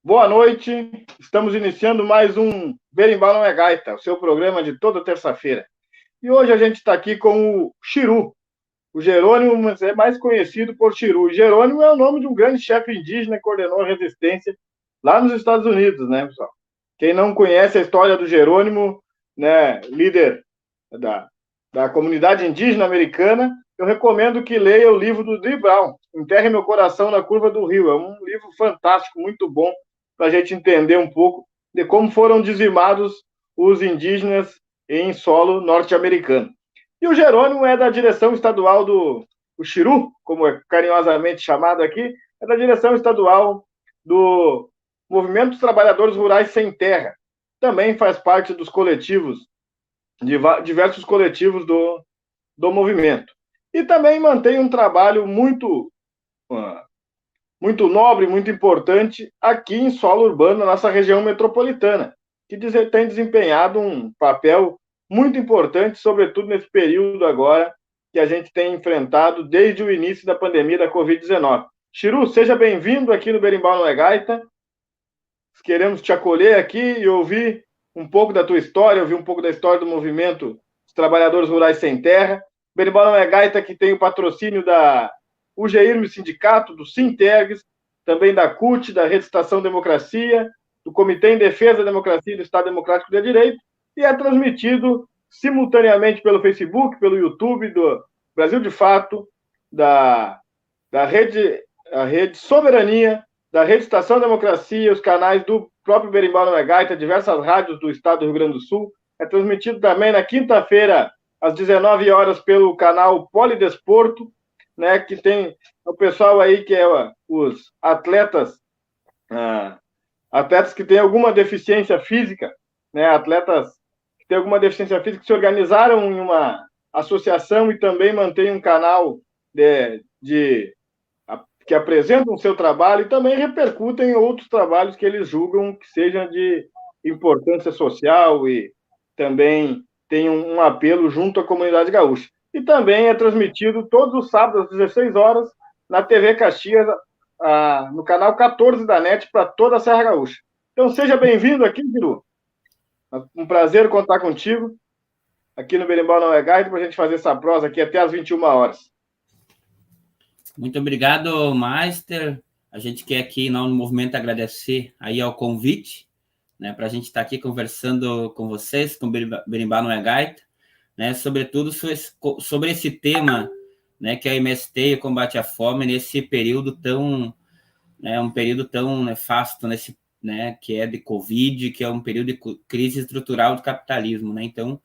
Boa noite, estamos iniciando mais um Berimbau Não é Gaita, o seu programa de toda terça-feira. E hoje a gente está aqui com o Chiru, o Jerônimo, mas é mais conhecido por Chiru. O Jerônimo é o nome de um grande chefe indígena que coordenou a resistência lá nos Estados Unidos, né, pessoal? Quem não conhece a história do Jerônimo, né, líder da, da comunidade indígena americana, eu recomendo que leia o livro do Dee Brown, Enterre Meu Coração na Curva do Rio. É um livro fantástico, muito bom, para a gente entender um pouco de como foram dizimados os indígenas em solo norte-americano. E o Jerônimo é da direção estadual o Chiru, como é carinhosamente chamado aqui, é da direção estadual do Movimento dos Trabalhadores Rurais Sem Terra. Também faz parte dos coletivos, de diversos coletivos do movimento. E também mantém um trabalho muito nobre, muito importante aqui em solo urbano, na nossa região metropolitana, que tem desempenhado um papel muito importante, sobretudo nesse período agora que a gente tem enfrentado desde o início da pandemia da Covid-19. Chiru, seja bem-vindo aqui no Berimbau Não é Gaita. Queremos te acolher aqui e ouvir um pouco da tua história, ouvir um pouco da história do movimento dos Trabalhadores Rurais Sem Terra. Berimbau Não é Gaita, que tem o patrocínio da UGIRM Sindicato, do Sintergs, também da CUT, da Rede Estação Democracia, do Comitê em Defesa da Democracia e do Estado Democrático de Direito, e é transmitido simultaneamente pelo Facebook, pelo YouTube do Brasil de Fato, da rede Soberania, da Rede Estação Democracia, os canais do próprio Berimbau Não é Gaita, diversas rádios do estado do Rio Grande do Sul. É transmitido também na quinta-feira, às 19 horas, pelo canal Polidesporto, né, que tem o pessoal aí que é os atletas que têm alguma deficiência física, né, atletas que têm alguma deficiência física que se organizaram em uma associação e também mantêm um canal que apresentam o seu trabalho e também repercutem em outros trabalhos que eles julgam que sejam de importância social e também tem um apelo junto à comunidade gaúcha. E também é transmitido todos os sábados às 16 horas na TV Caxias, no canal 14 da NET para toda a Serra Gaúcha. Então seja bem-vindo aqui, Biru. Um prazer contar contigo aqui no Berimbau Não é Gaita para a gente fazer essa prosa aqui até às 21 horas. Muito obrigado, Master. A gente quer aqui no movimento agradecer aí ao convite, né, para a gente estar aqui conversando com vocês, com o Berimbau Não é Gaita, né, sobretudo sobre esse tema, né, que é o MST e o combate à fome nesse período tão, né, um período tão nefasto, nesse, né, que é de Covid, que é um período de crise estrutural do capitalismo, né? Então,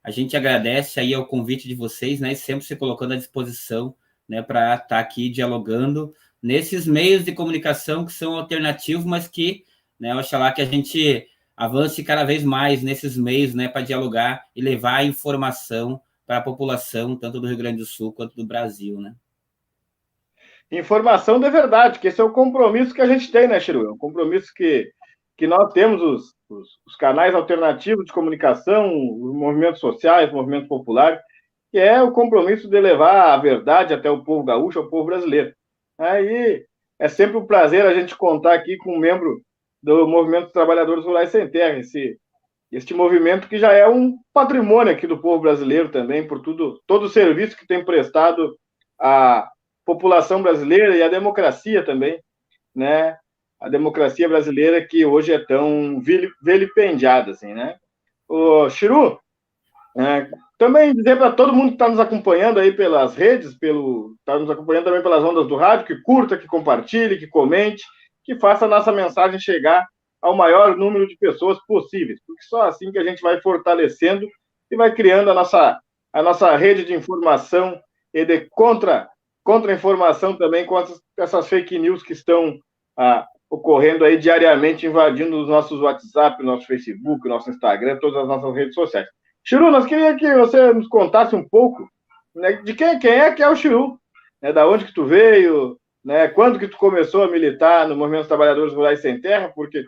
a gente agradece aí ao convite de vocês, né, e sempre se colocando à disposição, né, para estar aqui dialogando nesses meios de comunicação que são alternativos, mas que, né, oxalá que a gente avance cada vez mais nesses meios, né, para dialogar e levar a informação para a população, tanto do Rio Grande do Sul quanto do Brasil, né? Informação de verdade, que esse é o compromisso que a gente tem, né, Chiru? É um compromisso que nós temos os canais alternativos de comunicação, os movimentos sociais, os movimentos populares, que é o compromisso de levar a verdade até o povo gaúcho, ao povo brasileiro. Aí é sempre um prazer a gente contar aqui com um membro do Movimento dos Trabalhadores Rurais Sem Terra, este movimento que já é um patrimônio aqui do povo brasileiro também, por todo o serviço que tem prestado à população brasileira e à democracia também, né? A democracia brasileira que hoje é tão vilipendiada, assim, né? Ô, Chiru, também dizer para todo mundo que está nos acompanhando aí pelas redes, está nos acompanhando também pelas ondas do rádio, que curta, que compartilhe, que comente, que faça a nossa mensagem chegar ao maior número de pessoas possíveis, porque só assim que a gente vai fortalecendo e vai criando a nossa rede de informação e de contra-informação também com essas fake news que estão ocorrendo aí diariamente, invadindo os nossos WhatsApp, nosso Facebook, nosso Instagram, todas as nossas redes sociais. Chiru, nós queríamos que você nos contasse um pouco, né, de quem é que é o Chiru, né, da onde que tu veio, né, quando que tu começou a militar no Movimento dos Trabalhadores Rurais Sem Terra, porque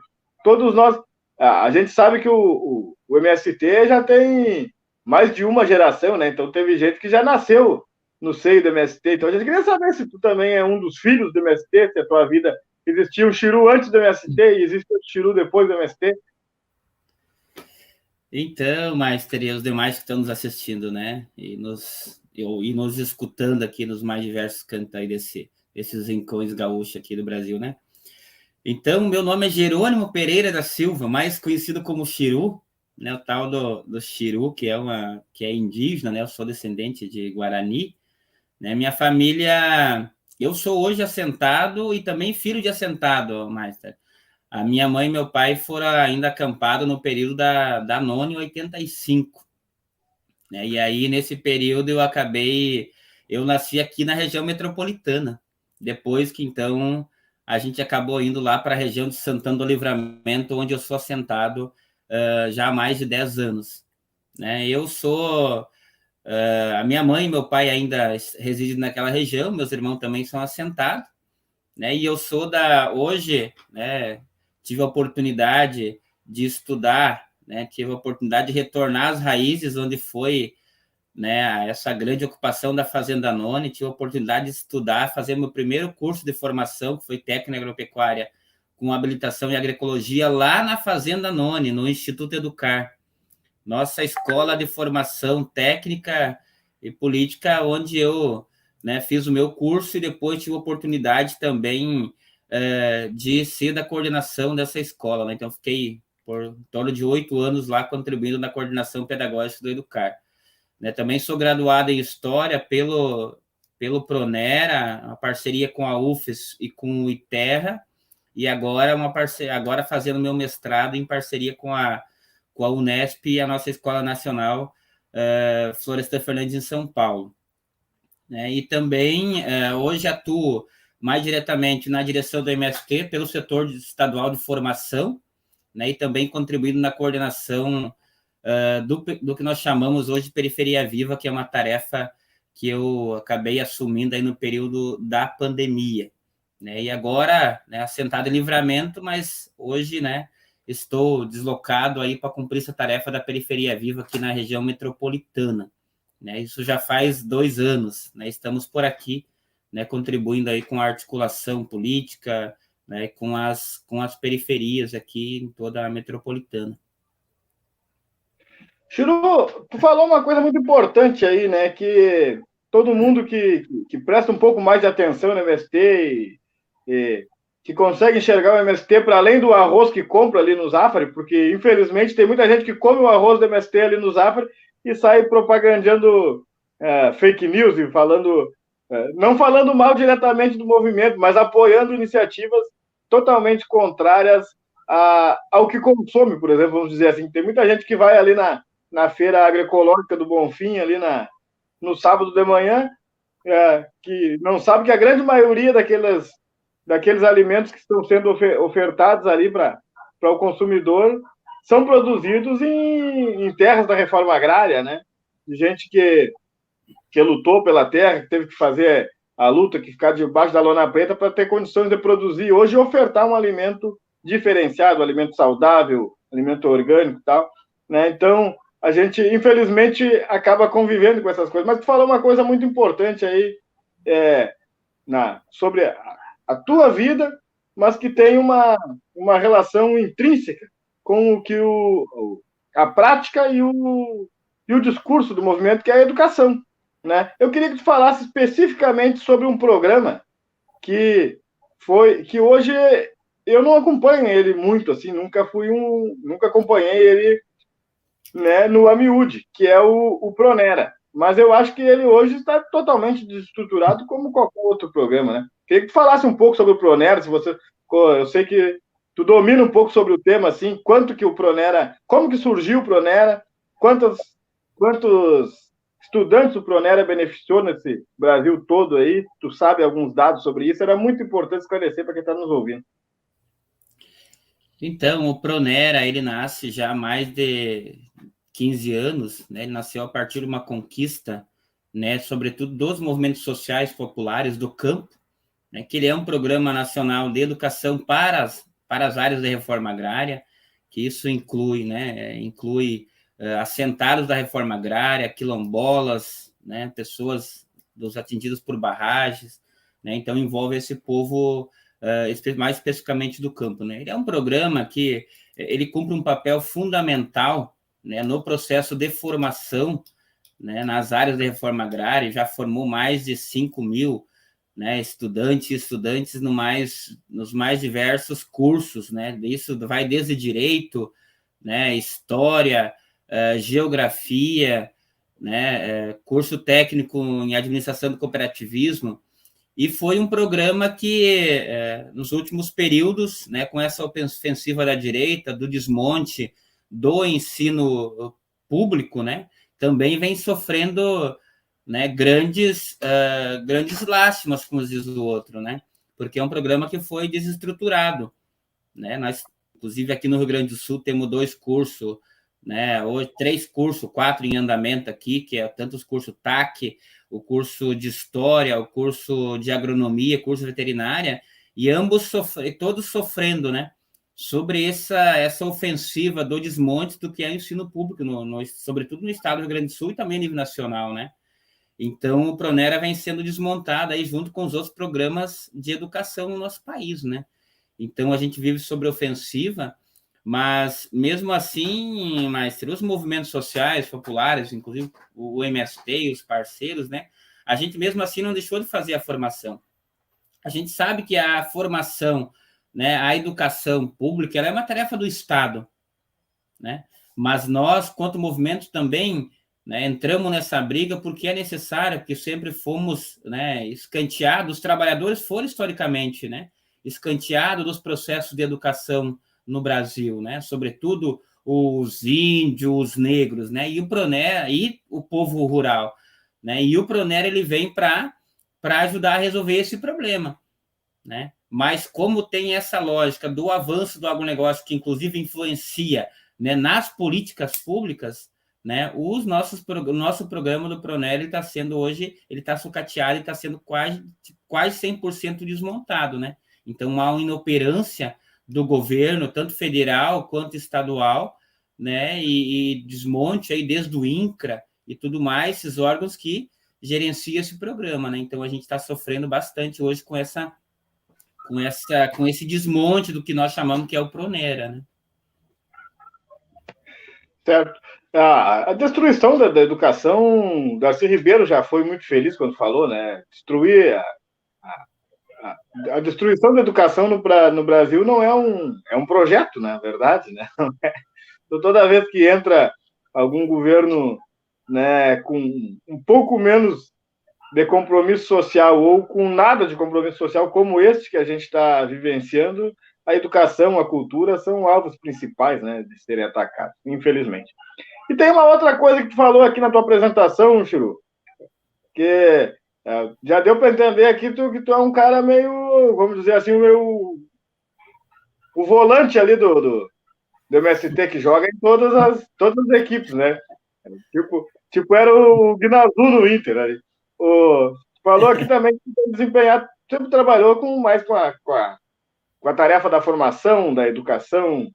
todos nós, a gente sabe que o MST já tem mais de uma geração, né, então teve gente que já nasceu no seio do MST, então a gente queria saber se tu também é um dos filhos do MST, se a tua vida existia um Chiru antes do MST e existe o Chiru depois do MST? Então, Master, e os demais que estão nos assistindo, né? E nos escutando aqui nos mais diversos cantos aí desses rincões gaúchos aqui do Brasil, né? Então, meu nome é Jerônimo Pereira da Silva, mais conhecido como Chiru, né? O tal do Chiru, que é indígena, né? Eu sou descendente de Guarani, né? Minha família, eu sou hoje assentado e também filho de assentado, Master. A minha mãe e meu pai foram ainda acampados no período da nona em 85, né? E aí, nesse período, eu nasci aqui na região metropolitana. Depois que, então, a gente acabou indo lá para a região de Santana do Livramento, onde eu sou assentado já há mais de 10 anos, né? A minha mãe e meu pai ainda residem naquela região, meus irmãos também são assentados, né? E eu sou hoje, né? Tive a oportunidade de estudar, né? Tive a oportunidade de retornar às raízes onde foi, né? Essa grande ocupação da Fazenda None. Tive a oportunidade de estudar, fazer meu primeiro curso de formação, que foi técnica agropecuária, com habilitação em agroecologia, lá na Fazenda None, no Instituto Educar. Nossa escola de formação técnica e política, onde eu, né, fiz o meu curso e depois tive a oportunidade também de ser da coordenação dessa escola, né? Então, fiquei por em torno de 8 anos lá contribuindo na coordenação pedagógica do Educar, né? Também sou graduado em História pelo Pronera, a parceria com a UFES e com o ITERRA, e agora fazendo meu mestrado em parceria com a Unesp e a nossa Escola Nacional Florestan Fernandes em São Paulo, né? E também hoje atuo mais diretamente na direção do MST pelo setor estadual de formação, né? E também contribuindo na coordenação do que nós chamamos hoje de Periferia Viva, que é uma tarefa que eu acabei assumindo aí no período da pandemia, né? E agora, né, assentado em Livramento, mas hoje, né, estou deslocado aí para cumprir essa tarefa da Periferia Viva aqui na região metropolitana, né? Isso já faz 2 anos, né? Estamos por aqui, né, contribuindo aí com a articulação política, né, com as periferias aqui em toda a metropolitana. Chiru, tu falou uma coisa muito importante aí, né? Que todo mundo que presta um pouco mais de atenção no MST e que consegue enxergar o MST para além do arroz que compra ali no Zafari, porque infelizmente tem muita gente que come o arroz do MST ali no Zafari e sai propagandando fake news e não falando mal diretamente do movimento, mas apoiando iniciativas totalmente contrárias ao que consome, por exemplo, vamos dizer assim. Tem muita gente que vai ali na feira agroecológica do Bonfim, ali no sábado de manhã, que não sabe que a grande maioria daqueles alimentos que estão sendo ofertados ali para o consumidor são produzidos em terras da reforma agrária, né? De gente que lutou pela terra, que teve que fazer a luta, que ficar debaixo da lona preta para ter condições de produzir hoje e ofertar um alimento diferenciado, um alimento saudável, alimento orgânico e tal, né? Então, a gente, infelizmente, acaba convivendo com essas coisas. Mas tu falou uma coisa muito importante aí sobre a tua vida, mas que tem uma relação intrínseca com o que a prática e o discurso do movimento, que é a educação, né? Eu queria que tu falasse especificamente sobre um programa que hoje eu não acompanho ele muito, assim, nunca acompanhei ele, né, no Amiúde, que é o Pronera. Mas eu acho que ele hoje está totalmente desestruturado como qualquer outro programa, né? Queria que tu falasse um pouco sobre o Pronera, eu sei que tu domina um pouco sobre o tema, assim, quanto que o Pronera, como que surgiu o Pronera, quantos estudantes o Pronera beneficiou nesse Brasil todo aí, tu sabe alguns dados sobre isso, era muito importante esclarecer para quem está nos ouvindo. Então, o Pronera, ele nasce já há mais de 15 anos, né? Ele nasceu a partir de uma conquista, né, sobretudo dos movimentos sociais populares do campo, né, que ele é um programa nacional de educação para as áreas de reforma agrária, que isso inclui, né, assentados da reforma agrária, quilombolas, né, pessoas dos atingidos por barragens, né? Então envolve esse povo mais especificamente do campo, né? Ele é um programa que ele cumpre um papel fundamental, né, no processo de formação, né, nas áreas de reforma agrária. Já formou mais de 5.000, né, estudantes nos mais diversos cursos, né? Isso vai desde direito, né, história, geografia, né, curso técnico em administração do cooperativismo. E foi um programa que, nos últimos períodos, né, com essa ofensiva da direita, do desmonte do ensino público, né, também vem sofrendo, né, grandes lástimas, como diz o outro, né, porque é um programa que foi desestruturado, né. Nós, inclusive, aqui no Rio Grande do Sul, temos 2 cursos, né, ou 3 cursos, 4 em andamento aqui, que é tanto os cursos TAC, o curso de História, o curso de Agronomia, curso veterinária, e ambos todos sofrendo, né, sobre essa ofensiva do desmonte do que é o ensino público, sobretudo no estado do Rio Grande do Sul e também a nível nacional, né. Então, o Pronera vem sendo desmontado aí junto com os outros programas de educação no nosso país, né. Então, a gente vive sobre ofensiva, mas, mesmo assim, Maestro, os movimentos sociais, populares, inclusive o MST e os parceiros, né, a gente, mesmo assim, não deixou de fazer a formação. A gente sabe que a formação, né, a educação pública, ela é uma tarefa do Estado, né, mas nós, quanto movimento, também, né, entramos nessa briga porque é necessário, porque sempre fomos, né, escanteados, os trabalhadores foram historicamente, né, escanteados dos processos de educação no Brasil, né, sobretudo os índios, os negros, né, e o Pronera e o povo rural, né, e o Pronera ele vem para ajudar a resolver esse problema, né, mas como tem essa lógica do avanço do agronegócio, que inclusive influencia, né, nas políticas públicas, né, o nosso programa do Pronera está sendo hoje, ele está sucateado e está sendo quase 100% desmontado, né, então há uma inoperância do governo, tanto federal quanto estadual, né, e desmonte aí desde o INCRA e tudo mais, esses órgãos que gerenciam esse programa, né, então a gente está sofrendo bastante hoje com esse desmonte do que nós chamamos que é o Pronera, né? Certo. A destruição da educação, Darcy Ribeiro já foi muito feliz quando falou, né? Destruir a destruição da educação no Brasil não é um projeto, na verdade, né? Então, toda vez que entra algum governo, né, com um pouco menos de compromisso social ou com nada de compromisso social como este que a gente está vivenciando, a educação, a cultura são alvos principais, né, de serem atacados, infelizmente. E tem uma outra coisa que tu falou aqui na tua apresentação, Chiru, que já deu para entender aqui que tu é um cara meio, vamos dizer assim, meio o volante ali do MST que joga em todas as equipes, né? Tipo era o Guinazu no Inter ali. Falou aqui também que tem desempenhado, sempre trabalhou mais com a tarefa da formação, da educação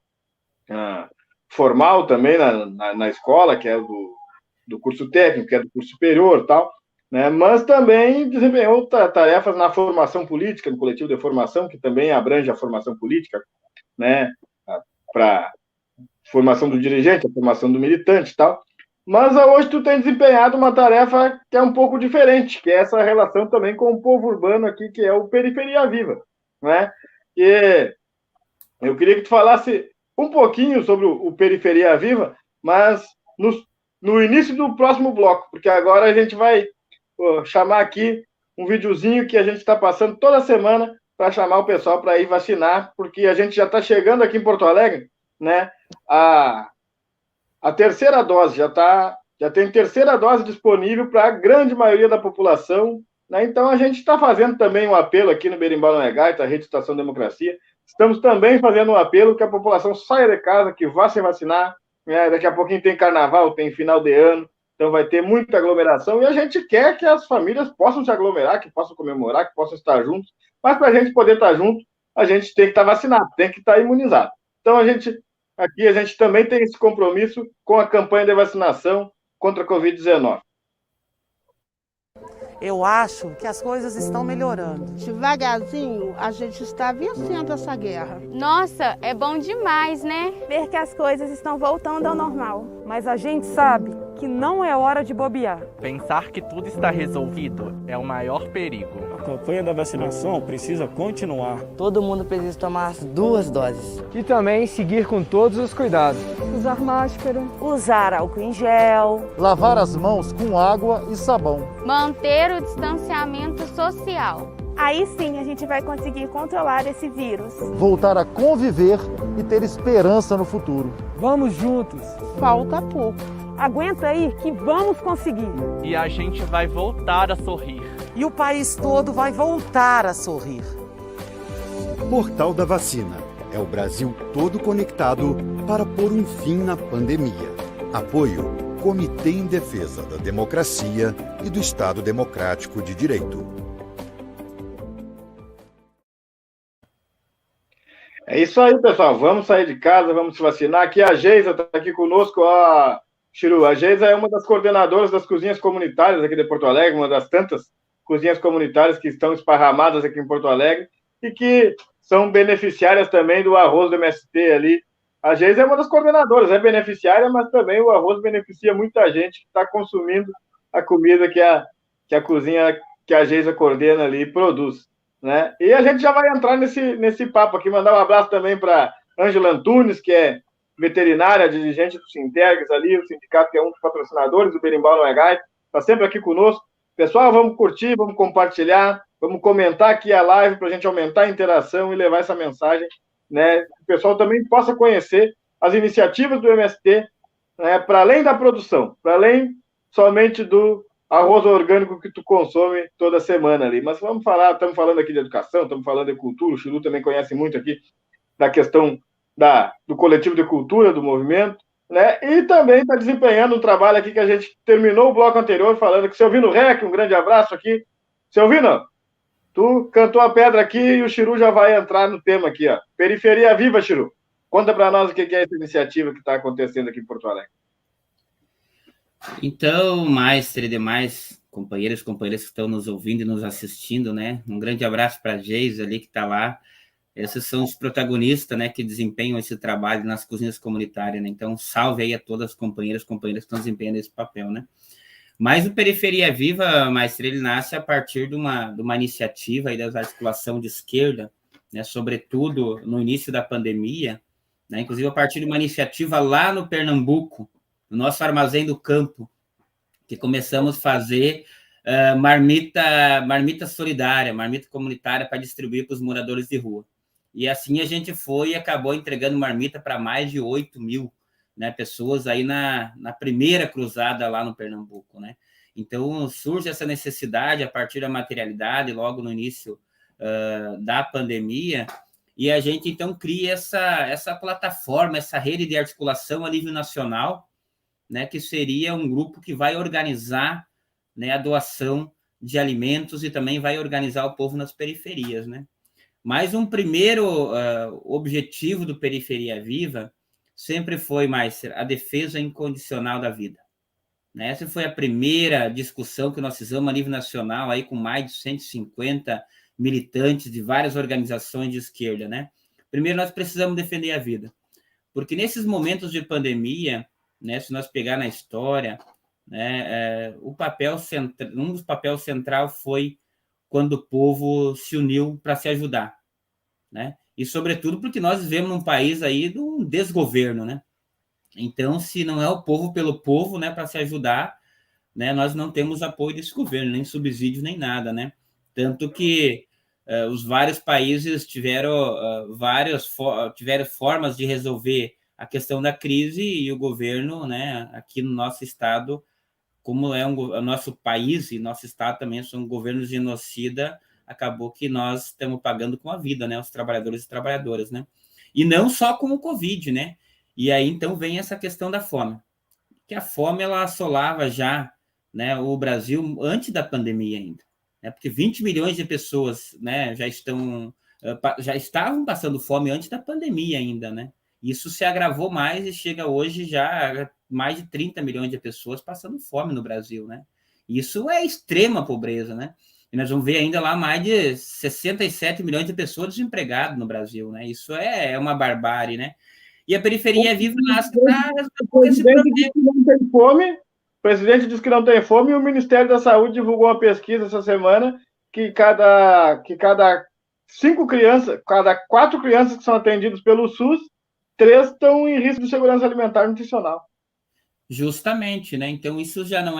formal também na escola, que é do curso técnico, que é do curso superior e tal, né? Mas também desempenhou tarefas na formação política, no coletivo de formação, que também abrange a formação política, né? Para formação do dirigente, a formação do militante e tal. Mas hoje tu tem desempenhado uma tarefa que é um pouco diferente, que é essa relação também com o povo urbano aqui, que é o Periferia Viva, né? E eu queria que tu falasse um pouquinho sobre o Periferia Viva, mas no início do próximo bloco, porque agora a gente vai chamar aqui um videozinho que a gente está passando toda semana para chamar o pessoal para ir vacinar, porque a gente já está chegando aqui em Porto Alegre, né? A terceira dose já tem terceira dose disponível para a grande maioria da população, né? Então a gente está fazendo também um apelo aqui no Berimbau Não é Gaita, a Rede Estação Democracia. Estamos também fazendo um apelo que a população saia de casa, que vá se vacinar, né? Daqui a pouquinho tem carnaval, tem final de ano, então vai ter muita aglomeração e a gente quer que as famílias possam se aglomerar, que possam comemorar, que possam estar juntos, mas para a gente poder estar junto, a gente tem que estar vacinado, tem que estar imunizado. Então aqui a gente também tem esse compromisso com a campanha de vacinação contra a Covid-19. Eu acho que as coisas estão melhorando. Devagarzinho, a gente está vencendo essa guerra. Nossa, é bom demais, né? Ver que as coisas estão voltando ao normal. Mas a gente sabe que não é hora de bobear. Pensar que tudo está resolvido é o maior perigo. A campanha da vacinação precisa continuar. Todo mundo precisa tomar as 2 doses. E também seguir com todos os cuidados. Usar máscara. Usar álcool em gel. Lavar as mãos com água e sabão. Manter o distanciamento social. Aí sim a gente vai conseguir controlar esse vírus. Voltar a conviver e ter esperança no futuro. Vamos juntos. Falta pouco. Aguenta aí que vamos conseguir. E a gente vai voltar a sorrir. E o país todo vai voltar a sorrir. Portal da Vacina. É o Brasil todo conectado para pôr um fim na pandemia. Apoio: Comitê em Defesa da Democracia e do Estado Democrático de Direito. É isso aí, pessoal. Vamos sair de casa, vamos se vacinar. Aqui a Geisa está aqui conosco. Chiru, a Geisa é uma das coordenadoras das cozinhas comunitárias aqui de Porto Alegre, uma das tantas cozinhas comunitárias que estão esparramadas aqui em Porto Alegre e que são beneficiárias também do arroz do MST ali. A Geisa é uma das coordenadoras, é beneficiária, mas também o arroz beneficia muita gente que está consumindo a comida que a cozinha que a Geisa coordena ali produz, né? E a gente já vai entrar nesse papo aqui, mandar um abraço também para Ângela Antunes, que é veterinária, dirigente do Sintergs ali, o sindicato que é um dos patrocinadores do Berimbau no Egai, está sempre aqui conosco. Pessoal, vamos curtir, vamos compartilhar, vamos comentar aqui a live para a gente aumentar a interação e levar essa mensagem, né? Que o pessoal também possa conhecer as iniciativas do MST, né? Para além da produção, para além somente do arroz orgânico que tu consome toda semana ali. Mas vamos falar, estamos falando aqui de educação, estamos falando de cultura, o Chiru também conhece muito aqui da questão do coletivo de cultura, do movimento, né? E também está desempenhando um trabalho aqui que a gente terminou o bloco anterior falando que seu Vino Rec, um grande abraço aqui. Seu Vino, tu cantou a pedra aqui e o Chiru já vai entrar no tema aqui, ó. Periferia Viva, Chiru. Conta para nós o que é essa iniciativa que está acontecendo aqui em Porto Alegre. Então, Maistre e demais companheiros que estão nos ouvindo e nos assistindo, né? Um grande abraço para a Geisa ali que está lá. Esses são os protagonistas, né, que desempenham esse trabalho nas cozinhas comunitárias, né? Então, salve aí a todas as companheiras que estão desempenhando esse papel, né? Mas o Periferia Viva, Maistre, ele nasce a partir de uma iniciativa aí da articulação de esquerda, né, sobretudo no início da pandemia, né, inclusive a partir de uma iniciativa lá no Pernambuco, no nosso Armazém do Campo, que começamos a fazer marmita solidária, marmita comunitária para distribuir para os moradores de rua. E assim a gente foi e acabou entregando marmita para mais de 8 mil, né, pessoas aí na primeira cruzada lá no Pernambuco, né? Então surge essa necessidade a partir da materialidade, logo no início da pandemia, e a gente então cria essa plataforma, essa rede de articulação a nível nacional, né, que seria um grupo que vai organizar, né, a doação de alimentos e também vai organizar o povo nas periferias, né? Mas um primeiro objetivo do Periferia Viva sempre foi, Márcia, a defesa incondicional da vida, né? Essa foi a primeira discussão que nós fizemos a nível nacional, aí com mais de 150 militantes de várias organizações de esquerda, né? Primeiro, nós precisamos defender a vida, porque nesses momentos de pandemia, né, se nós pegar na história, né, um dos papéis central foi quando o povo se uniu para se ajudar, né? E sobretudo porque nós vivemos num país aí de um desgoverno, né? Então, se não é o povo pelo povo, né, para se ajudar, né, nós não temos apoio desse governo, nem subsídio, nem nada, né? Tanto que os vários países tiveram formas de resolver a questão da crise e o governo, né, aqui no nosso estado, como é o nosso país e nosso estado também são governos genocida, acabou que nós estamos pagando com a vida, né, os trabalhadores e trabalhadoras, né? E não só com o Covid, né? E aí, então, vem essa questão da fome, que a fome, ela assolava já, né, o Brasil antes da pandemia ainda, né? Porque 20 milhões de pessoas, né, já estavam passando fome antes da pandemia ainda, né? Isso se agravou mais e chega hoje já a mais de 30 milhões de pessoas passando fome no Brasil, né? Isso é extrema pobreza, né? E nós vamos ver ainda lá mais de 67 milhões de pessoas desempregadas no Brasil, né? Isso é uma barbárie, né? E a periferia viva nasce para resolver esse problema. O presidente disse que não tem fome e o Ministério da Saúde divulgou uma pesquisa essa semana que cada 4 crianças que são atendidas pelo SUS, 3 estão em risco de segurança alimentar e nutricional. Justamente, né? Então isso já não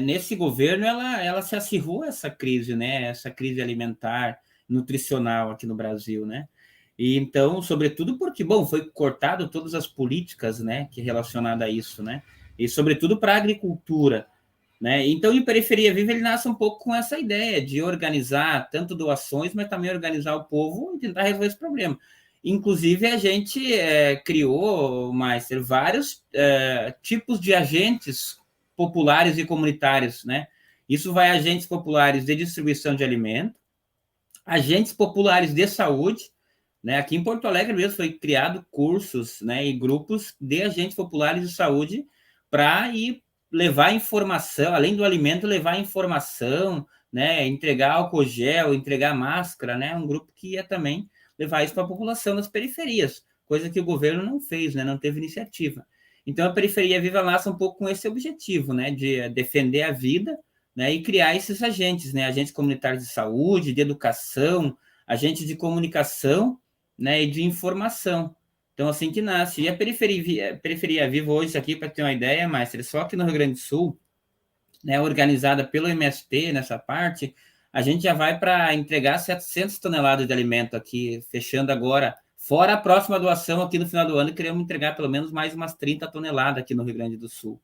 nesse governo ela se acirrou essa crise, né? Essa crise alimentar, nutricional aqui no Brasil, né? E então, sobretudo porque, bom, foi cortado todas as políticas, né, que relacionada a isso, né? E sobretudo para a agricultura, né? Então, em Periferia Viva ele nasce um pouco com essa ideia de organizar tanto doações, mas também organizar o povo e tentar resolver esse problema. Inclusive, a gente criou, Meister, vários tipos de agentes populares e comunitários, né? Isso vai agentes populares de distribuição de alimento, agentes populares de saúde, né? Aqui em Porto Alegre mesmo foi criado cursos, né, e grupos de agentes populares de saúde para ir levar informação, além do alimento, levar informação, né? Entregar álcool gel, entregar máscara, né? Um grupo que ia também levar isso para a população das periferias, coisa que o governo não fez, né? Não teve iniciativa. Então, a Periferia Viva nasce um pouco com esse objetivo, né? De defender a vida, né? E criar esses agentes, né? Agentes comunitários de saúde, de educação, agentes de comunicação, né? E de informação. Então, assim que nasce. E a Periferia Viva hoje, aqui, para ter uma ideia, Meister, só aqui no Rio Grande do Sul, né? Organizada pelo MST nessa parte, a gente já vai para entregar 700 toneladas de alimento aqui, fechando agora, fora a próxima doação aqui no final do ano, queremos entregar pelo menos mais umas 30 toneladas aqui no Rio Grande do Sul,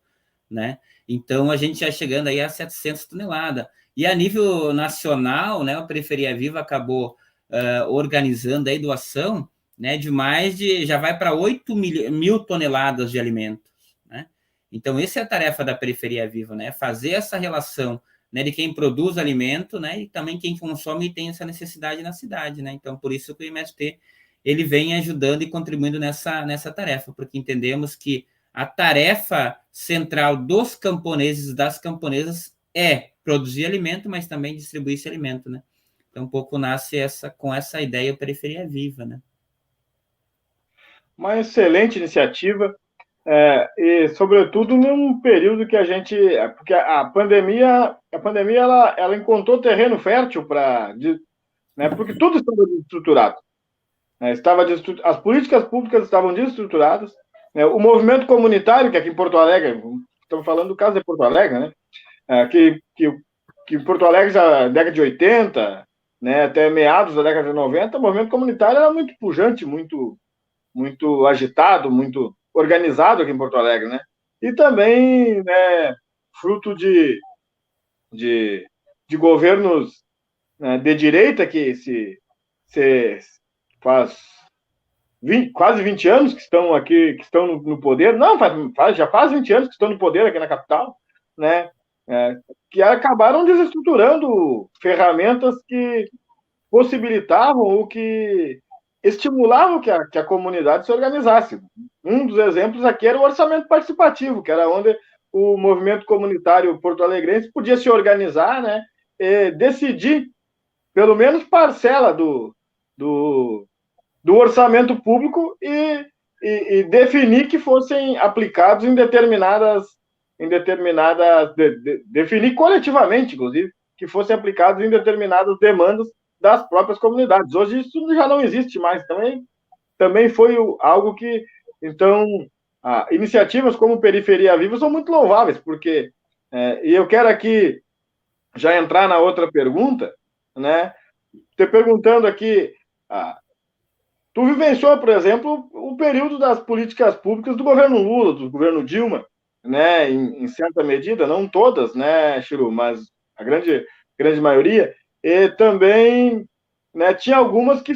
né? Então, a gente já chegando aí a 700 toneladas. E a nível nacional, né, a Periferia Viva acabou organizando aí doação, né, já vai para 8 mil toneladas de alimentos, né? Então, essa é a tarefa da Periferia Viva, né? Fazer essa relação, né, de quem produz alimento, né, e também quem consome e tem essa necessidade na cidade, né? Então, por isso que o MST ele vem ajudando e contribuindo nessa tarefa, porque entendemos que a tarefa central dos camponeses e das camponesas é produzir alimento, mas também distribuir esse alimento, né? Então, um pouco nasce com essa ideia a Periferia Viva, né? Uma excelente iniciativa. E sobretudo num período que a gente, porque a pandemia ela encontrou terreno fértil né, porque tudo estava desestruturado, né, as políticas públicas estavam desestruturadas, né, o movimento comunitário, que aqui em Porto Alegre, estamos falando do caso de Porto Alegre, né, que Porto Alegre já na década de 80, né, até meados da década de 90, o movimento comunitário era muito pujante, muito agitado, muito organizado aqui em Porto Alegre, né? E também, né, fruto de governos, né, de direita que faz quase 20 anos que estão aqui, que estão no poder. Não, já faz 20 anos que estão no poder aqui na capital, né? Que acabaram desestruturando ferramentas que possibilitavam ou que estimulavam que a comunidade se organizasse. Um dos exemplos aqui era o orçamento participativo, que era onde o movimento comunitário porto-alegrense podia se organizar, né, e decidir, pelo menos parcela do orçamento público e definir que fossem aplicados em definir coletivamente, inclusive, que fossem aplicados em determinadas demandas das próprias comunidades. Hoje isso já não existe mais. Também foi algo que, então, iniciativas como Periferia Viva são muito louváveis, porque, e eu quero aqui já entrar na outra pergunta, né, te perguntando aqui, tu vivenciou, por exemplo, o período das políticas públicas do governo Lula, do governo Dilma, né, em certa medida, não todas, né, Chiru, mas a grande maioria. E também, né, tinha algumas que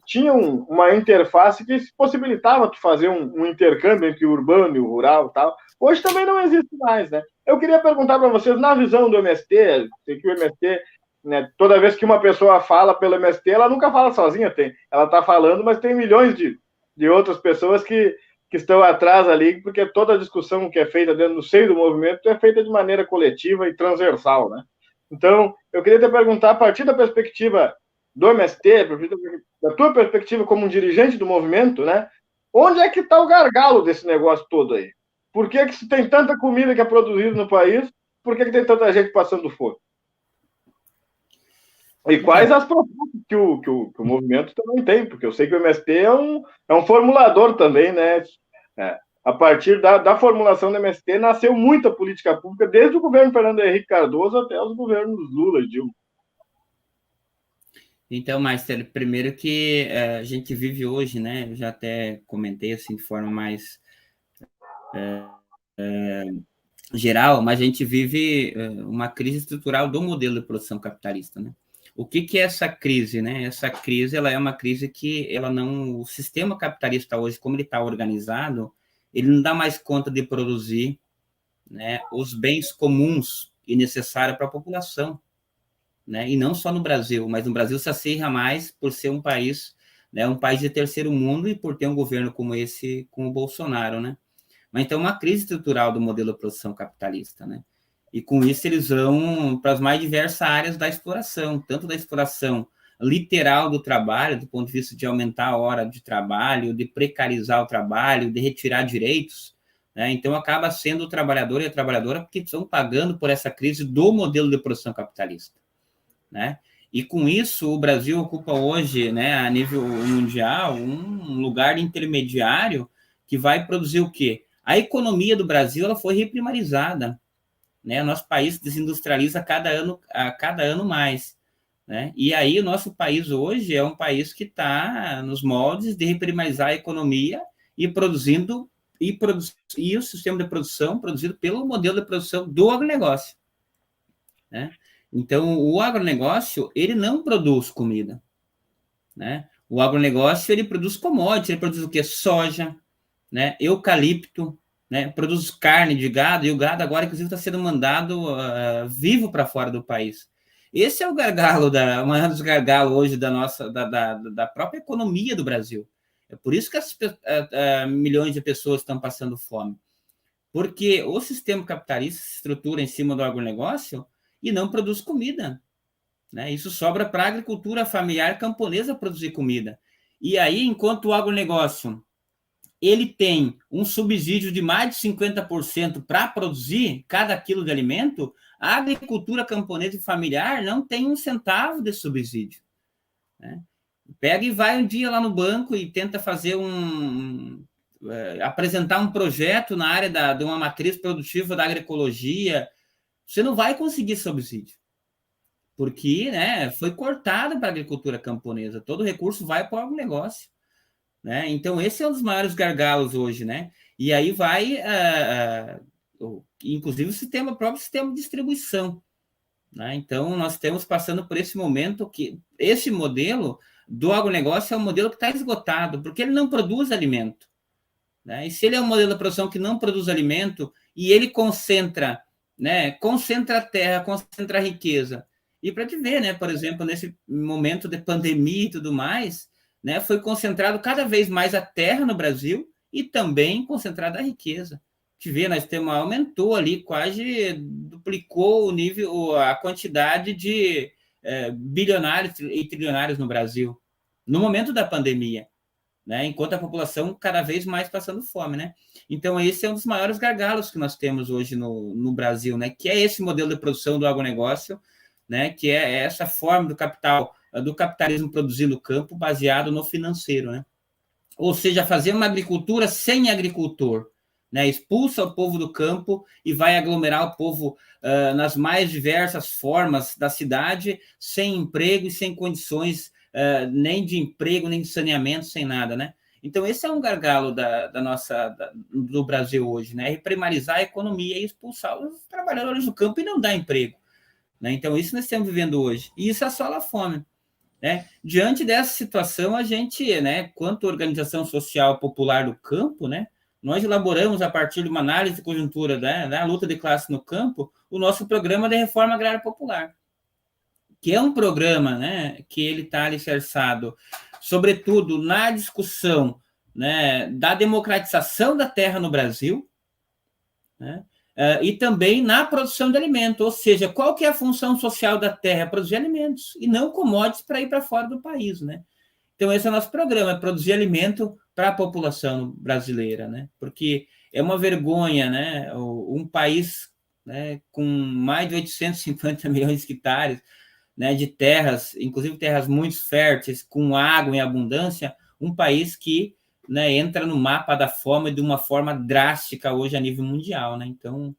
tinham uma interface que possibilitava tu fazer um intercâmbio entre o urbano e o rural e tal. Hoje também não existe mais, né? Eu queria perguntar para vocês, na visão do MST, sei que o MST, né, toda vez que uma pessoa fala pelo MST, ela nunca fala sozinha, ela está falando, mas tem milhões de outras pessoas que que estão atrás ali, porque toda a discussão que é feita dentro do seio do movimento é feita de maneira coletiva e transversal, né? Então, eu queria te perguntar, a partir da perspectiva do MST, da tua perspectiva como um dirigente do movimento, né? Onde é que está o gargalo desse negócio todo aí? Por que se tem tanta comida que é produzida no país, por que tem tanta gente passando fome? E quais as propostas que o movimento também tem? Porque eu sei que o MST é um formulador também, né? A partir da formulação do MST, nasceu muita política pública, desde o governo Fernando Henrique Cardoso até os governos Lula e Dilma. Então, Márcio, primeiro que a gente vive hoje, né? Eu já até comentei assim de forma mais geral, mas a gente vive uma crise estrutural do modelo de produção capitalista, né? O que é essa crise, né? Essa crise, ela é uma crise que o sistema capitalista hoje, como ele está organizado, ele não dá mais conta de produzir, né, os bens comuns e necessários para a população, né? E não só no Brasil, mas no Brasil se acirra mais por ser um país, né, um país de terceiro mundo e por ter um governo como esse, como o Bolsonaro, né? Mas então uma crise estrutural do modelo de produção capitalista, né? E com isso eles vão para as mais diversas áreas da exploração, tanto da exploração literal do trabalho, do ponto de vista de aumentar a hora de trabalho, de precarizar o trabalho, de retirar direitos, né? Então acaba sendo o trabalhador e a trabalhadora que estão pagando por essa crise do modelo de produção capitalista, né? E com isso o Brasil ocupa hoje, né, a nível mundial, um lugar intermediário que vai produzir o quê? A economia do Brasil ela foi reprimarizada, né? Nosso país desindustrializa a cada ano mais, né? E aí o nosso país hoje é um país que está nos moldes de reprimarizar a economia e e o sistema de produção produzido pelo modelo de produção do agronegócio, né? Então o agronegócio ele não produz comida, né? O agronegócio ele produz commodities, ele produz o quê? Soja, né? Eucalipto, né? Produz carne de gado, e o gado agora, inclusive, está sendo mandado vivo para fora do país. Esse é o gargalo, um dos gargalos hoje da própria economia do Brasil. É por isso que milhões de pessoas estão passando fome. Porque o sistema capitalista se estrutura em cima do agronegócio e não produz comida, né? Isso sobra para a agricultura familiar camponesa produzir comida. E aí, enquanto o agronegócio ele tem um subsídio de mais de 50% para produzir cada quilo de alimento, a agricultura camponesa e familiar não tem um centavo de subsídio, né? Pega e vai um dia lá no banco e tenta fazer apresentar um projeto na área de uma matriz produtiva da agroecologia, você não vai conseguir subsídio, porque, né, foi cortado para a agricultura camponesa, todo o recurso vai para o agronegócio, né? Então, esse é um dos maiores gargalos hoje, né? E aí vai, inclusive, o próprio sistema de distribuição, né? Então, nós estamos passando por esse momento que esse modelo do agronegócio é um modelo que está esgotado, porque ele não produz alimento, né? E se ele é um modelo de produção que não produz alimento e ele concentra, né? Concentra a terra, concentra a riqueza. E para te ver, né? Por exemplo, nesse momento de pandemia e tudo mais, né, foi concentrado cada vez mais a terra no Brasil e também concentrada a riqueza. Te vê, nós temos, aumentou ali, quase duplicou o nível, a quantidade de bilionários e trilionários no Brasil, no momento da pandemia, né, enquanto a população cada vez mais passando fome, né? Então, esse é um dos maiores gargalos que nós temos hoje no Brasil, né, que é esse modelo de produção do agronegócio, né, que é essa forma do capitalismo produzindo no campo baseado no financeiro, né? Ou seja, fazer uma agricultura sem agricultor, né? Expulsa o povo do campo e vai aglomerar o povo nas mais diversas formas da cidade, sem emprego e sem condições nem de emprego, nem de saneamento, sem nada, né? Então, esse é um gargalo do Brasil hoje, né? Reprimarizar a economia e expulsar os trabalhadores do campo e não dar emprego, né? Então, isso nós estamos vivendo hoje. E isso assola a fome, né? Diante dessa situação, a gente, né, quanto organização social popular do campo, né, nós elaboramos, a partir de uma análise de conjuntura da luta de classe no campo, o nosso programa de reforma agrária popular, que é um programa, né, que ele está alicerçado, sobretudo, na discussão né, da democratização da terra no Brasil, né, e também na produção de alimento, ou seja, qual que é a função social da terra? Produzir alimentos, e não commodities para ir para fora do país, né? Então, esse é o nosso programa, é produzir alimento para a população brasileira, né? Porque é uma vergonha, né? Um país, né, com mais de 850 milhões de hectares, né, de terras, inclusive terras muito férteis, com água em abundância, um país que, né, entra no mapa da fome de uma forma drástica hoje a nível mundial, né? Então,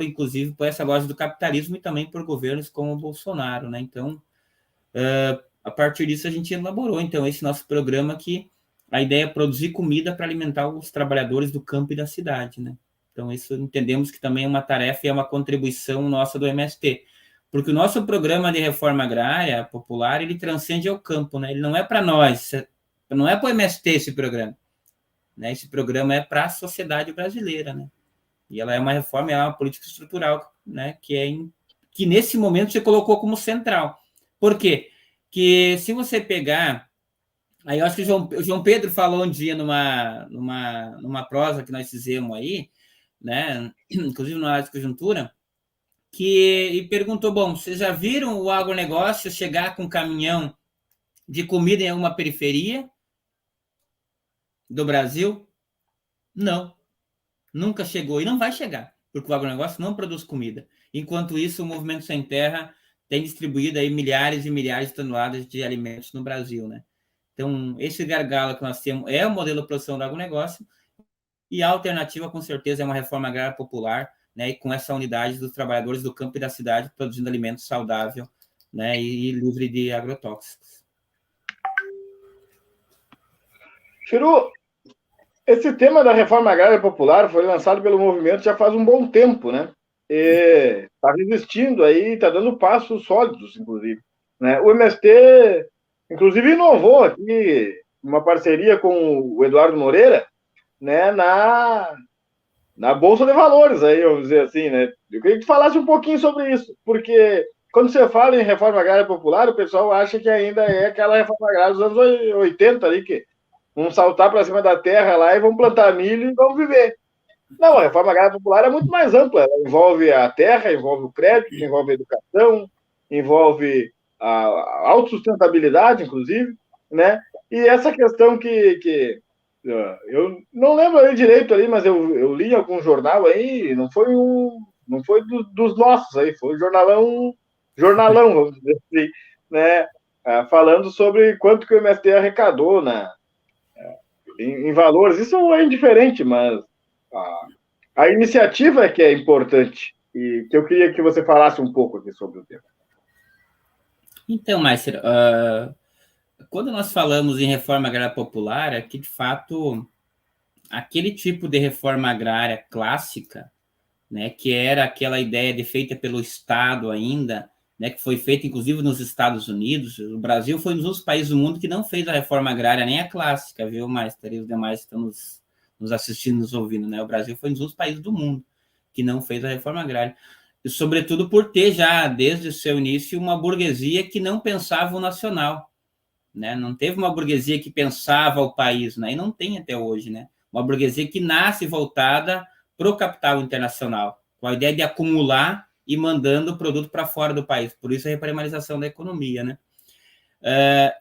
inclusive, por essa lógica do capitalismo e também por governos como o Bolsonaro, né? Então, a partir disso, a gente elaborou, então, esse nosso programa que a ideia é produzir comida para alimentar os trabalhadores do campo e da cidade, né? Então, isso entendemos que também é uma tarefa e é uma contribuição nossa do MST, porque o nosso programa de reforma agrária popular, ele transcende ao campo, né? Ele não é para nós, não é para o MST esse programa, né? Esse programa é para a sociedade brasileira, né? E ela é uma reforma, é uma política estrutural, né? Que nesse momento você colocou como central. Por quê? Que se você pegar... Aí eu acho que o João Pedro falou um dia numa prosa que nós fizemos aí, né? Inclusive na área de conjuntura, e perguntou, bom, vocês já viram o agronegócio chegar com um caminhão de comida em alguma periferia do Brasil? Não. Nunca chegou e não vai chegar, porque o agronegócio não produz comida. Enquanto isso, o Movimento Sem Terra tem distribuído aí milhares e milhares de toneladas de alimentos no Brasil, né? Então, esse gargalo que nós temos é o modelo de produção do agronegócio, e a alternativa, com certeza, é uma reforma agrária popular, né, e com essa unidade dos trabalhadores do campo e da cidade produzindo alimento saudável, né, e livre de agrotóxicos. Chiru, esse tema da reforma agrária popular foi lançado pelo movimento já faz um bom tempo, né? E está resistindo aí, está dando passos sólidos, inclusive, né? O MST, inclusive, inovou aqui uma parceria com o Eduardo Moreira, né, na Bolsa de Valores, aí, vamos dizer assim, né? Eu queria que tu falasse um pouquinho sobre isso, porque quando você fala em reforma agrária popular, o pessoal acha que ainda é aquela reforma agrária dos anos 80 ali, que vão saltar para cima da terra lá e vão plantar milho e vão viver. Não, a reforma agrária popular é muito mais ampla, ela envolve a terra, envolve o crédito, envolve a educação, envolve a autossustentabilidade, inclusive, né? E essa questão que eu não lembro ali direito ali, mas eu li em algum jornal aí, não foi dos nossos aí, foi um jornalão, vamos dizer assim, né? Falando sobre quanto que o MST arrecadou em valores. Isso é indiferente, mas a iniciativa é que é importante, e que eu queria que você falasse um pouco aqui sobre o tema. Então, Márcio, quando nós falamos em reforma agrária popular, é que, de fato, aquele tipo de reforma agrária clássica, né, que era aquela ideia feita pelo Estado ainda, né, que foi feita, inclusive, nos Estados Unidos. O Brasil foi um dos países do mundo que não fez a reforma agrária, nem a clássica, viu, Márcio? E os demais estão nos assistindo, nos ouvindo, né? O Brasil foi um dos países do mundo que não fez a reforma agrária. E, sobretudo, por ter já, desde o seu início, uma burguesia que não pensava o nacional, né? Não teve uma burguesia que pensava o país, né? E não tem até hoje, né? Uma burguesia que nasce voltada para o capital internacional, com a ideia de acumular e mandando o produto para fora do país. Por isso a reprimarização da economia, né?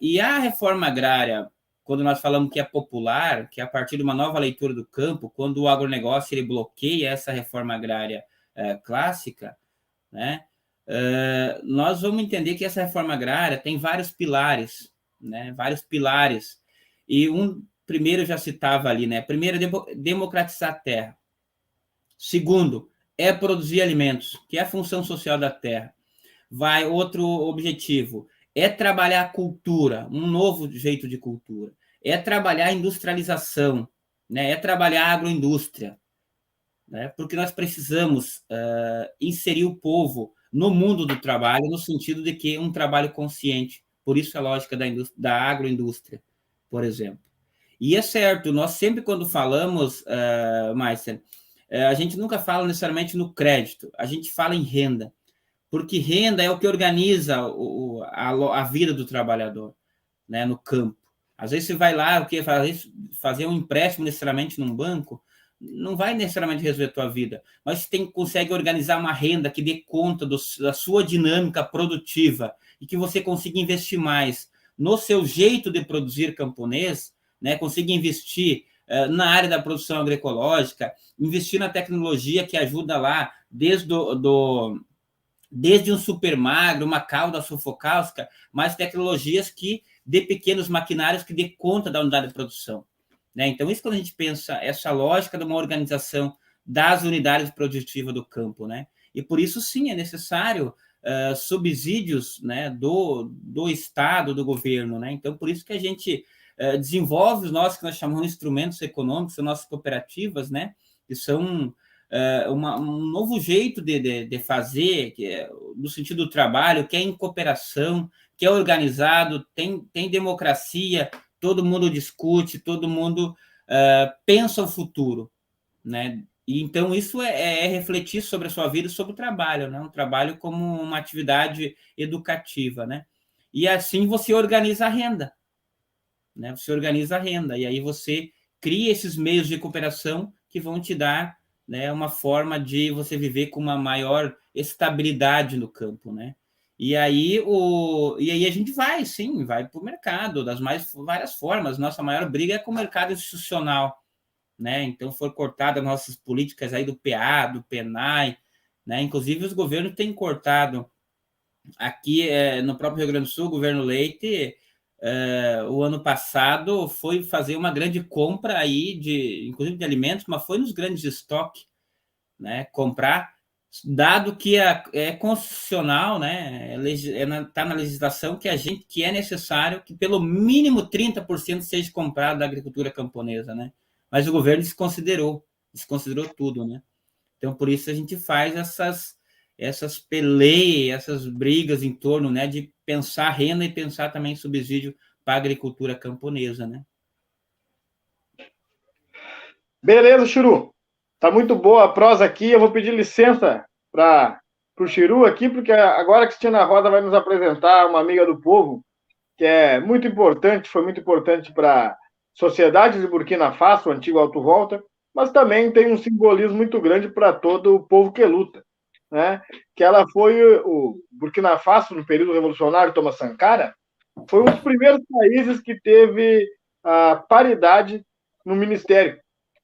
E a reforma agrária, quando nós falamos que é popular, que é a partir de uma nova leitura do campo, quando o agronegócio ele bloqueia essa reforma agrária clássica, né? Nós vamos entender que essa reforma agrária tem vários pilares, né? Vários pilares. E primeiro, eu já citava ali, né? Primeiro, democratizar a terra. Segundo, é produzir alimentos, que é a função social da terra. Outro objetivo é trabalhar a cultura, um novo jeito de cultura. É trabalhar a industrialização, né? É trabalhar a agroindústria, né? Porque nós precisamos inserir o povo no mundo do trabalho, no sentido de que um trabalho consciente. Por isso a lógica da agroindústria, por exemplo. E é certo, nós sempre quando falamos, Márcia, a gente nunca fala necessariamente no crédito, a gente fala em renda, porque renda é o que organiza a vida do trabalhador, né, no campo. Às vezes você vai lá, fazer um empréstimo necessariamente num banco, não vai necessariamente resolver a tua vida, mas você consegue organizar uma renda que dê conta da sua dinâmica produtiva e que você consiga investir mais no seu jeito de produzir camponês, né? Consiga investir na área da produção agroecológica, investir na tecnologia que ajuda lá, desde um super magro, uma cauda sulfocáustica, mas tecnologias de pequenos maquinários que dê conta da unidade de produção. Né? Então, isso quando a gente pensa essa lógica de uma organização das unidades produtivas do campo, né? E por isso, sim, é necessário subsídios, né, do Estado, do governo. Né? Então, por isso que a gente desenvolve os nossos, que nós chamamos de instrumentos econômicos, as nossas cooperativas, né, que são um novo jeito de fazer, que é, no sentido do trabalho, que é em cooperação, que é organizado, tem democracia, todo mundo discute, todo mundo pensa o futuro, né? E, então, isso é refletir sobre a sua vida e sobre o trabalho, né? Um trabalho como uma atividade educativa, né? E assim você organiza a renda, né? Você organiza a renda, e aí você cria esses meios de cooperação que vão te dar, né, uma forma de você viver com uma maior estabilidade no campo, né? E aí a gente vai para o mercado das várias formas. Nossa maior briga é com o mercado institucional, né? Então, foram cortadas nossas políticas aí do PA, do PENAI, né? Inclusive, os governos têm cortado. Aqui, no próprio Rio Grande do Sul, o governo Leite, o ano passado, foi fazer uma grande compra aí, inclusive de alimentos, mas foi nos grandes estoques, né? Comprar, dado que é constitucional, né? Está na legislação que é necessário que pelo mínimo 30% seja comprado da agricultura camponesa, né? Mas o governo desconsiderou tudo, né? Então, por isso a gente faz essas peleias, essas brigas em torno, né, de pensar renda e pensar também subsídio para a agricultura camponesa, né? Beleza, Chiru. Tá muito boa a prosa aqui. Eu vou pedir licença para o Chiru aqui, porque agora a Cristina Rosa vai nos apresentar uma amiga do povo, que é muito importante, foi muito importante para a sociedade de Burkina Faso, o antigo Alto Volta, mas também tem um simbolismo muito grande para todo o povo que luta, né? Que ela foi o Burkina Faso, no período revolucionário, Thomas Sankara, foi um dos primeiros países que teve a paridade no ministério,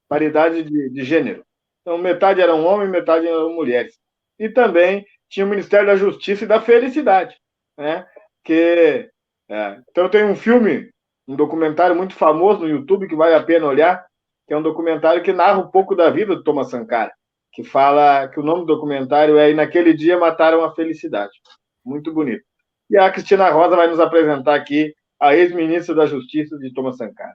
paridade de gênero. Então, metade eram homens, metade eram mulheres. E também tinha o Ministério da Justiça e da Felicidade, né? Então, tem um filme, um documentário muito famoso no YouTube, que vale a pena olhar, que é um documentário que narra um pouco da vida do Thomas Sankara, que fala que o nome do documentário é "E naquele dia mataram a felicidade". Muito bonito. E a Cristina Rosa vai nos apresentar aqui a ex-ministra da Justiça de Thomas Sankara.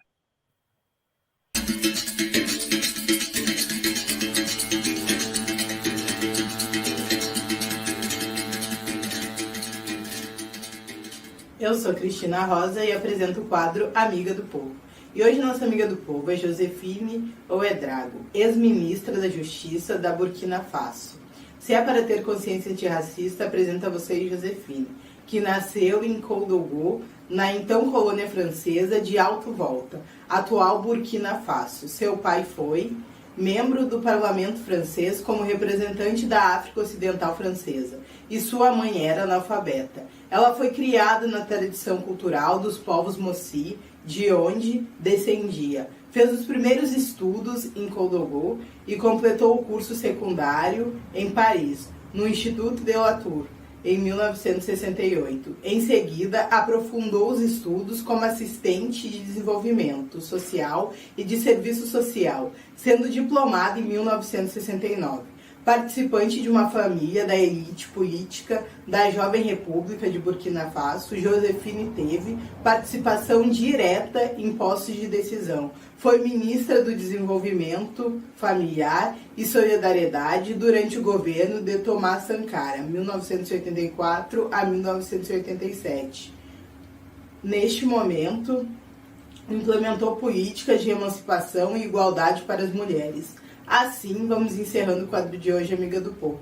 Eu sou Cristina Rosa e apresento o quadro Amiga do Povo. E hoje nossa amiga do povo é Josefine Ouedraogo, ex-ministra da Justiça da Burkina Faso. Se é para ter consciência antirracista, apresento a vocês Josefine, que nasceu em Ouagadougou, na então colônia francesa de Alto Volta, atual Burkina Faso. Seu pai foi membro do parlamento francês como representante da África Ocidental Francesa, e sua mãe era analfabeta. Ela foi criada na tradição cultural dos povos Mossi, de onde descendia. Fez os primeiros estudos em Ouagadougou e completou o curso secundário em Paris, no Instituto de La Tour, em 1968. Em seguida, aprofundou os estudos como assistente de desenvolvimento social e de serviço social, sendo diplomada em 1969. Participante de uma família da elite política da Jovem República de Burkina Faso, Josefine teve participação direta em postos de decisão. Foi ministra do Desenvolvimento Familiar e Solidariedade durante o governo de Thomas Sankara, 1984 a 1987. Neste momento, implementou políticas de emancipação e igualdade para as mulheres. Assim, vamos encerrando o quadro de hoje, Amiga do Povo,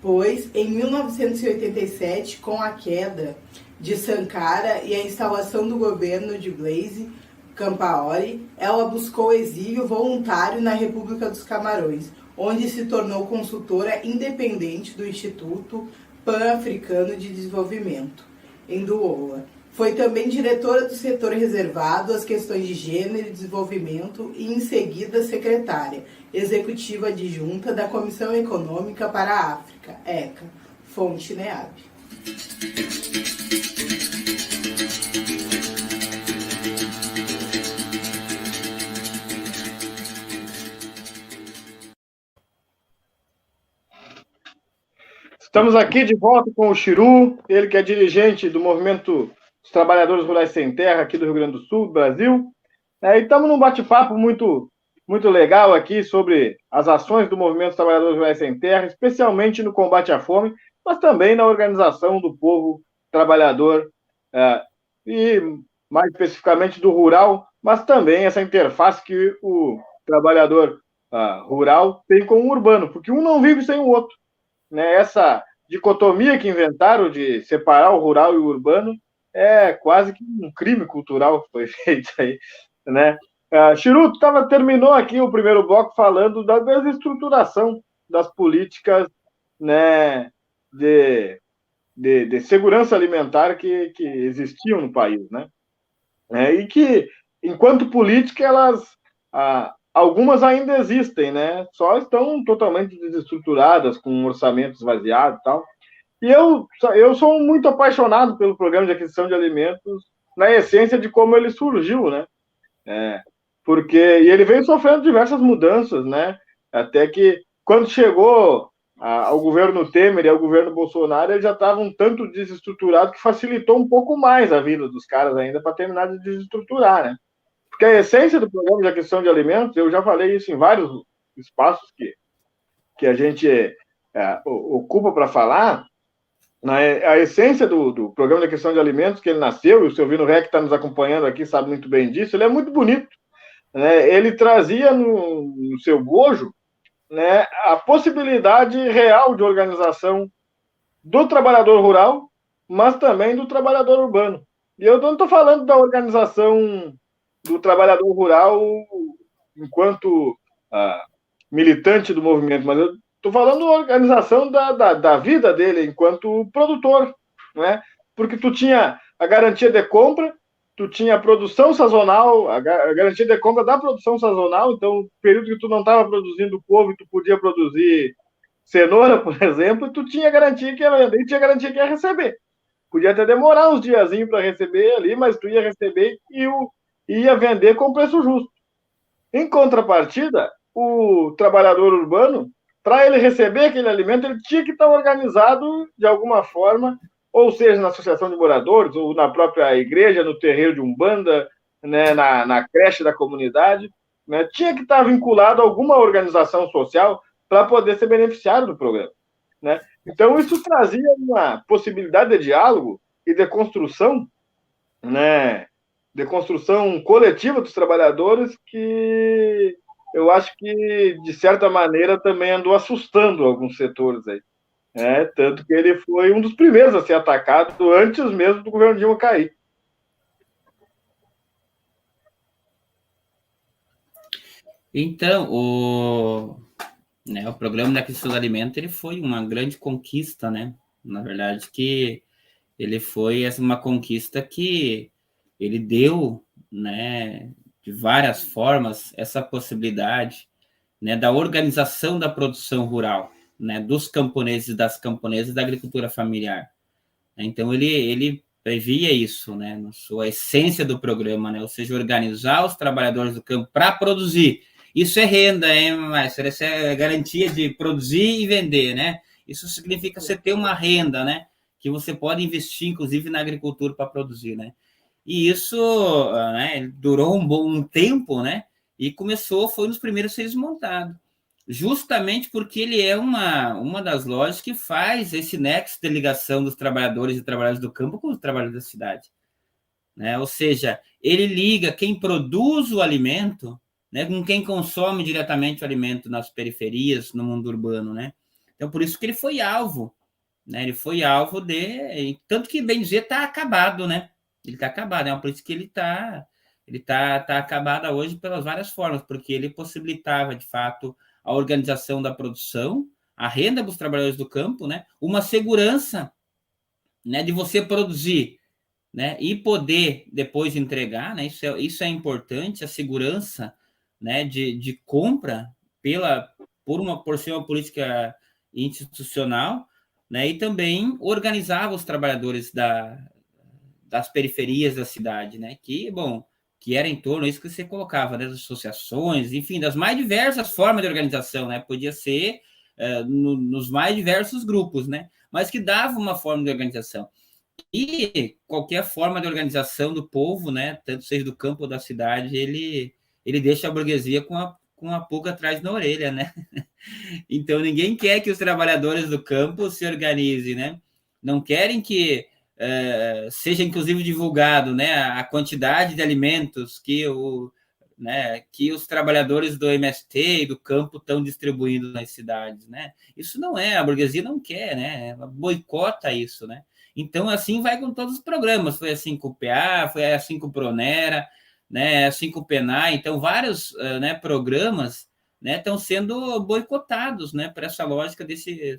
pois em 1987, com a queda de Sankara e a instalação do governo de Blaise Campaori, ela buscou exílio voluntário na República dos Camarões, onde se tornou consultora independente do Instituto Pan-Africano de Desenvolvimento, em Douala. Foi também diretora do setor reservado às questões de gênero e desenvolvimento e, em seguida, secretária executiva adjunta da Comissão Econômica para a África, ECA, fonte NEAB. Estamos aqui de volta com o Chiru, ele que é dirigente do Movimento dos Trabalhadores Rurais Sem Terra aqui do Rio Grande do Sul, do Brasil. E estamos num bate-papo muito legal aqui sobre as ações do Movimento dos Trabalhadores Rurais Sem Terra, especialmente no combate à fome, mas também na organização do povo trabalhador e mais especificamente do rural, mas também essa interface que o trabalhador rural tem com o urbano, porque um não vive sem o outro. Né, essa dicotomia que inventaram de separar o rural e o urbano é quase que um crime cultural que foi feito aí, né? Chiru, terminou aqui o primeiro bloco falando da desestruturação das políticas, né, de segurança alimentar que existiam no país, né? E que, enquanto política, elas... algumas ainda existem, né? Só estão totalmente desestruturadas, com orçamentos esvaziados e tal. E eu sou muito apaixonado pelo programa de aquisição de alimentos, na essência de como ele surgiu, né? Porque ele veio sofrendo diversas mudanças, né? Até que, quando chegou ao governo Temer e ao governo Bolsonaro, ele já estava um tanto desestruturado que facilitou um pouco mais a vida dos caras ainda para terminar de desestruturar, né? Porque a essência do programa de aquisição de alimentos, eu já falei isso em vários espaços que a gente ocupa para falar, a essência do programa de aquisição de alimentos, que ele nasceu, e o Silvino Rec está nos acompanhando aqui, sabe muito bem disso, ele é muito bonito. Né? Ele trazia no seu bojo, né, a possibilidade real de organização do trabalhador rural, mas também do trabalhador urbano. E eu não estou falando da organização do trabalhador rural enquanto militante do movimento, mas eu estou falando da organização da vida dele enquanto produtor, né? Porque tu tinha a garantia de compra, tu tinha a produção sazonal, a garantia de compra da produção sazonal, então, no período que tu não estava produzindo couve, tu podia produzir cenoura, por exemplo, e tu tinha garantia que ia vender e tinha garantia que ia receber. Podia até demorar uns diazinhos para receber ali, mas tu ia receber e ia vender com preço justo. Em contrapartida, o trabalhador urbano, para ele receber aquele alimento, ele tinha que estar organizado de alguma forma, ou seja, na associação de moradores, ou na própria igreja, no terreiro de Umbanda, né, na creche da comunidade, né, tinha que estar vinculado a alguma organização social para poder ser beneficiário do programa. Né? Então, isso trazia uma possibilidade de diálogo e de construção, né, de construção coletiva dos trabalhadores que eu acho que, de certa maneira, também andou assustando alguns setores aí. Tanto que ele foi um dos primeiros a ser atacado antes mesmo do governo Dilma cair. Então, o programa da aquisição do alimento, ele foi uma grande conquista, né? Na verdade, que ele foi uma conquista que ele deu, né, de várias formas, essa possibilidade, né, da organização da produção rural, né, dos camponeses e das camponesas da agricultura familiar. Então, ele previa isso, né, na sua essência do programa, né, ou seja, organizar os trabalhadores do campo para produzir. Isso é renda, hein, Maestro? Isso é garantia de produzir e vender, né? Isso significa você ter uma renda, né, que você pode investir, inclusive, na agricultura para produzir, né? E isso, né, durou um tempo, né? E foi um dos primeiros a ser desmontado. Justamente porque ele é uma das lojas que faz esse nexo de ligação dos trabalhadores e trabalhadores do campo com os trabalhadores da cidade. Né? Ou seja, ele liga quem produz o alimento, né, com quem consome diretamente o alimento nas periferias, no mundo urbano. Né? Então, por isso que ele foi alvo. Né? Ele foi alvo de... Tanto que, bem dizer, está acabado, né? Ele está acabado, é uma política que ele ele tá acabada hoje pelas várias formas, porque ele possibilitava, de fato, a organização da produção, a renda dos trabalhadores do campo, né? Uma segurança, né, de você produzir, né, e poder depois entregar, né? Isso é importante, a segurança, né, de compra por ser uma política institucional, né, e também organizava os trabalhadores das periferias da cidade, né, que era em torno disso que você colocava, né, das associações, enfim, das mais diversas formas de organização, né, podia ser nos mais diversos grupos, né, mas que dava uma forma de organização. E qualquer forma de organização do povo, né, tanto seja do campo ou da cidade, ele deixa a burguesia com a pulga atrás da orelha, né? Então, ninguém quer que os trabalhadores do campo se organizem, né? Não querem que seja, inclusive, divulgado, né, a quantidade de alimentos que os trabalhadores do MST e do campo estão distribuindo nas cidades, né? Isso não a burguesia não quer, né? Ela boicota isso, né? Então, assim vai com todos os programas. Foi assim com o PA, foi assim com o Pronera, né? Assim com o PENAI. Então, vários programas, né, estão sendo boicotados, né, por essa lógica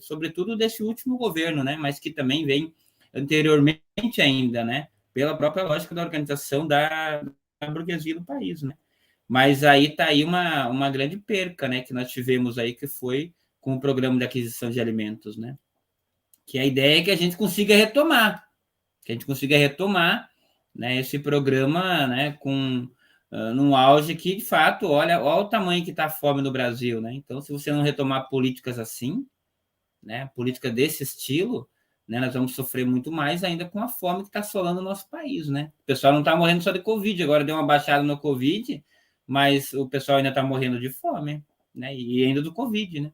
sobretudo desse último governo, né? Mas que também vem anteriormente ainda, né? Pela própria lógica da organização da burguesia do país, né? Mas aí está aí uma grande perca, né, que nós tivemos aí, que foi com o programa de aquisição de alimentos, né? Que a ideia é que a gente consiga retomar, né, esse programa, né, num auge que, de fato, olha o tamanho que está a fome no Brasil, né? Então, se você não retomar políticas assim, né, política desse estilo, né, nós vamos sofrer muito mais ainda com a fome que está assolando o nosso país, né? O pessoal não está morrendo só de Covid, agora deu uma baixada no Covid, mas o pessoal ainda está morrendo de fome, né? E ainda do Covid, né?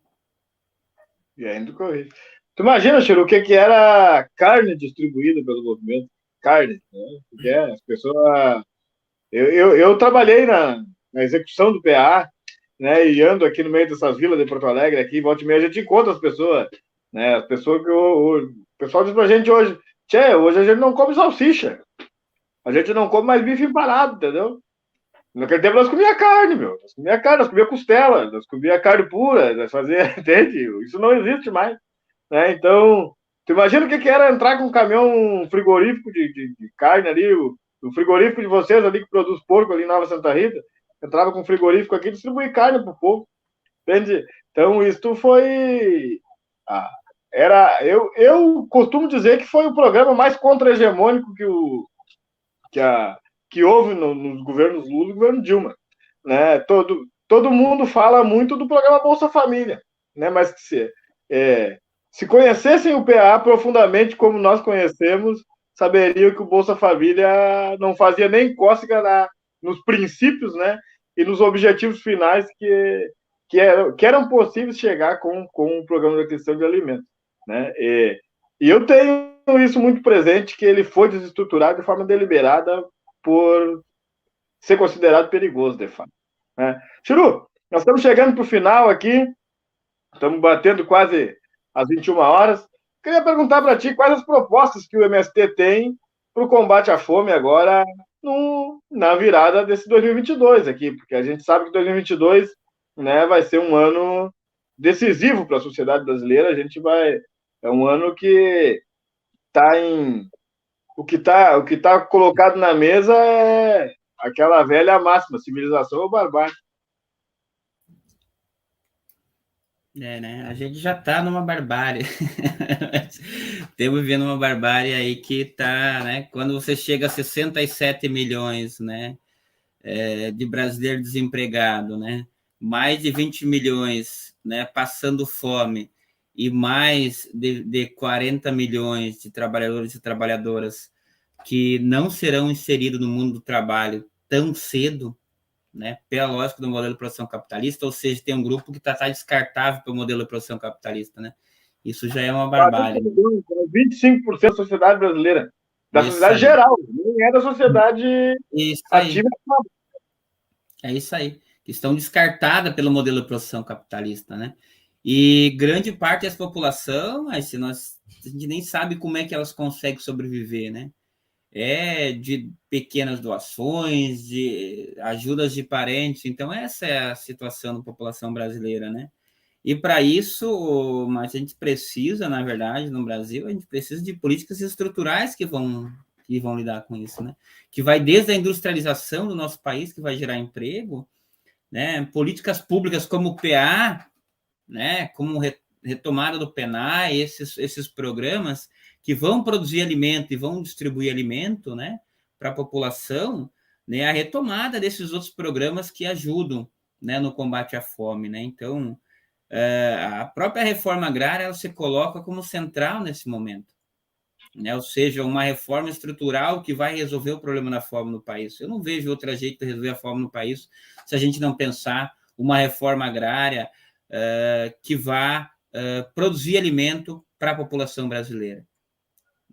E ainda do Covid. Tu imagina, Chiru, o que era carne distribuída pelo movimento? Carne, né? Porque as pessoas... Eu trabalhei na execução do PA, né? E ando aqui no meio dessas vilas de Porto Alegre, aqui, volta e meia, a gente encontra as pessoas, né? As pessoas que o pessoal diz pra gente hoje, hoje a gente não come salsicha, a gente não come mais bife empanado, entendeu? Naquele tempo nós comia carne, nós comia costela, nós comia carne pura, nós fazia, entende? Isso não existe mais, né? Então, tu imagina o que era entrar com um caminhão frigorífico de carne ali, o frigorífico de vocês ali que produz porco ali em Nova Santa Rita, entrava com um frigorífico aqui e distribuía carne pro povo, entende? Então, isso foi... Eu costumo dizer que foi o programa mais contra-hegemônico que houve nos governos Lula e governo Dilma, né? Todo mundo fala muito do programa Bolsa Família, né? Mas se conhecessem o PA profundamente como nós conhecemos, saberiam que o Bolsa Família não fazia nem cócega nos princípios, né? E nos objetivos finais que eram possíveis chegar com o programa de aquisição de alimentos, né? E eu tenho isso muito presente, que ele foi desestruturado de forma deliberada por ser considerado perigoso, de fato, né? Chiru, nós estamos chegando para o final aqui, estamos batendo quase às 21 horas. Queria perguntar para ti quais as propostas que o MST tem para o combate à fome agora na virada desse 2022 aqui, porque a gente sabe que 2022, né, vai ser um ano decisivo para a sociedade brasileira. É um ano que está o que tá colocado na mesa é aquela velha máxima: civilização ou barbárie. Né? A gente já está numa barbárie. Estamos vivendo uma barbárie aí que está, né? Quando você chega a 67 milhões, né, de brasileiros desempregados, né? Mais de 20 milhões, né, passando fome, e mais de 40 milhões de trabalhadores e trabalhadoras que não serão inseridos no mundo do trabalho tão cedo, né, pela lógica do modelo de produção capitalista, ou seja, tem um grupo que está descartável pelo modelo de produção capitalista, né? Isso já é uma barbárie. 25% da sociedade brasileira, da sociedade geral, nem é da sociedade ativa. É isso aí, que estão descartadas pelo modelo de produção capitalista, né? E grande parte dessa população, a gente nem sabe como é que elas conseguem sobreviver, né? é de pequenas doações, de ajudas de parentes. Então, essa é a situação da população brasileira, né? E para isso, mas a gente precisa, na verdade, no Brasil, a gente precisa de políticas estruturais que vão lidar com isso, né? Que vai desde a industrialização do nosso país, que vai gerar emprego, né? Políticas públicas como o PA, né? Como retomada do PENAI, esses programas que vão produzir alimento e vão distribuir alimento, né? Para a população, né? A retomada desses outros programas que ajudam, né? No combate à fome, né? Então, a própria reforma agrária ela se coloca como central nesse momento, né? Ou seja, uma reforma estrutural que vai resolver o problema da fome no país. Eu não vejo outro jeito de resolver a fome no país se a gente não pensar uma reforma agrária que vá produzir alimento para a população brasileira.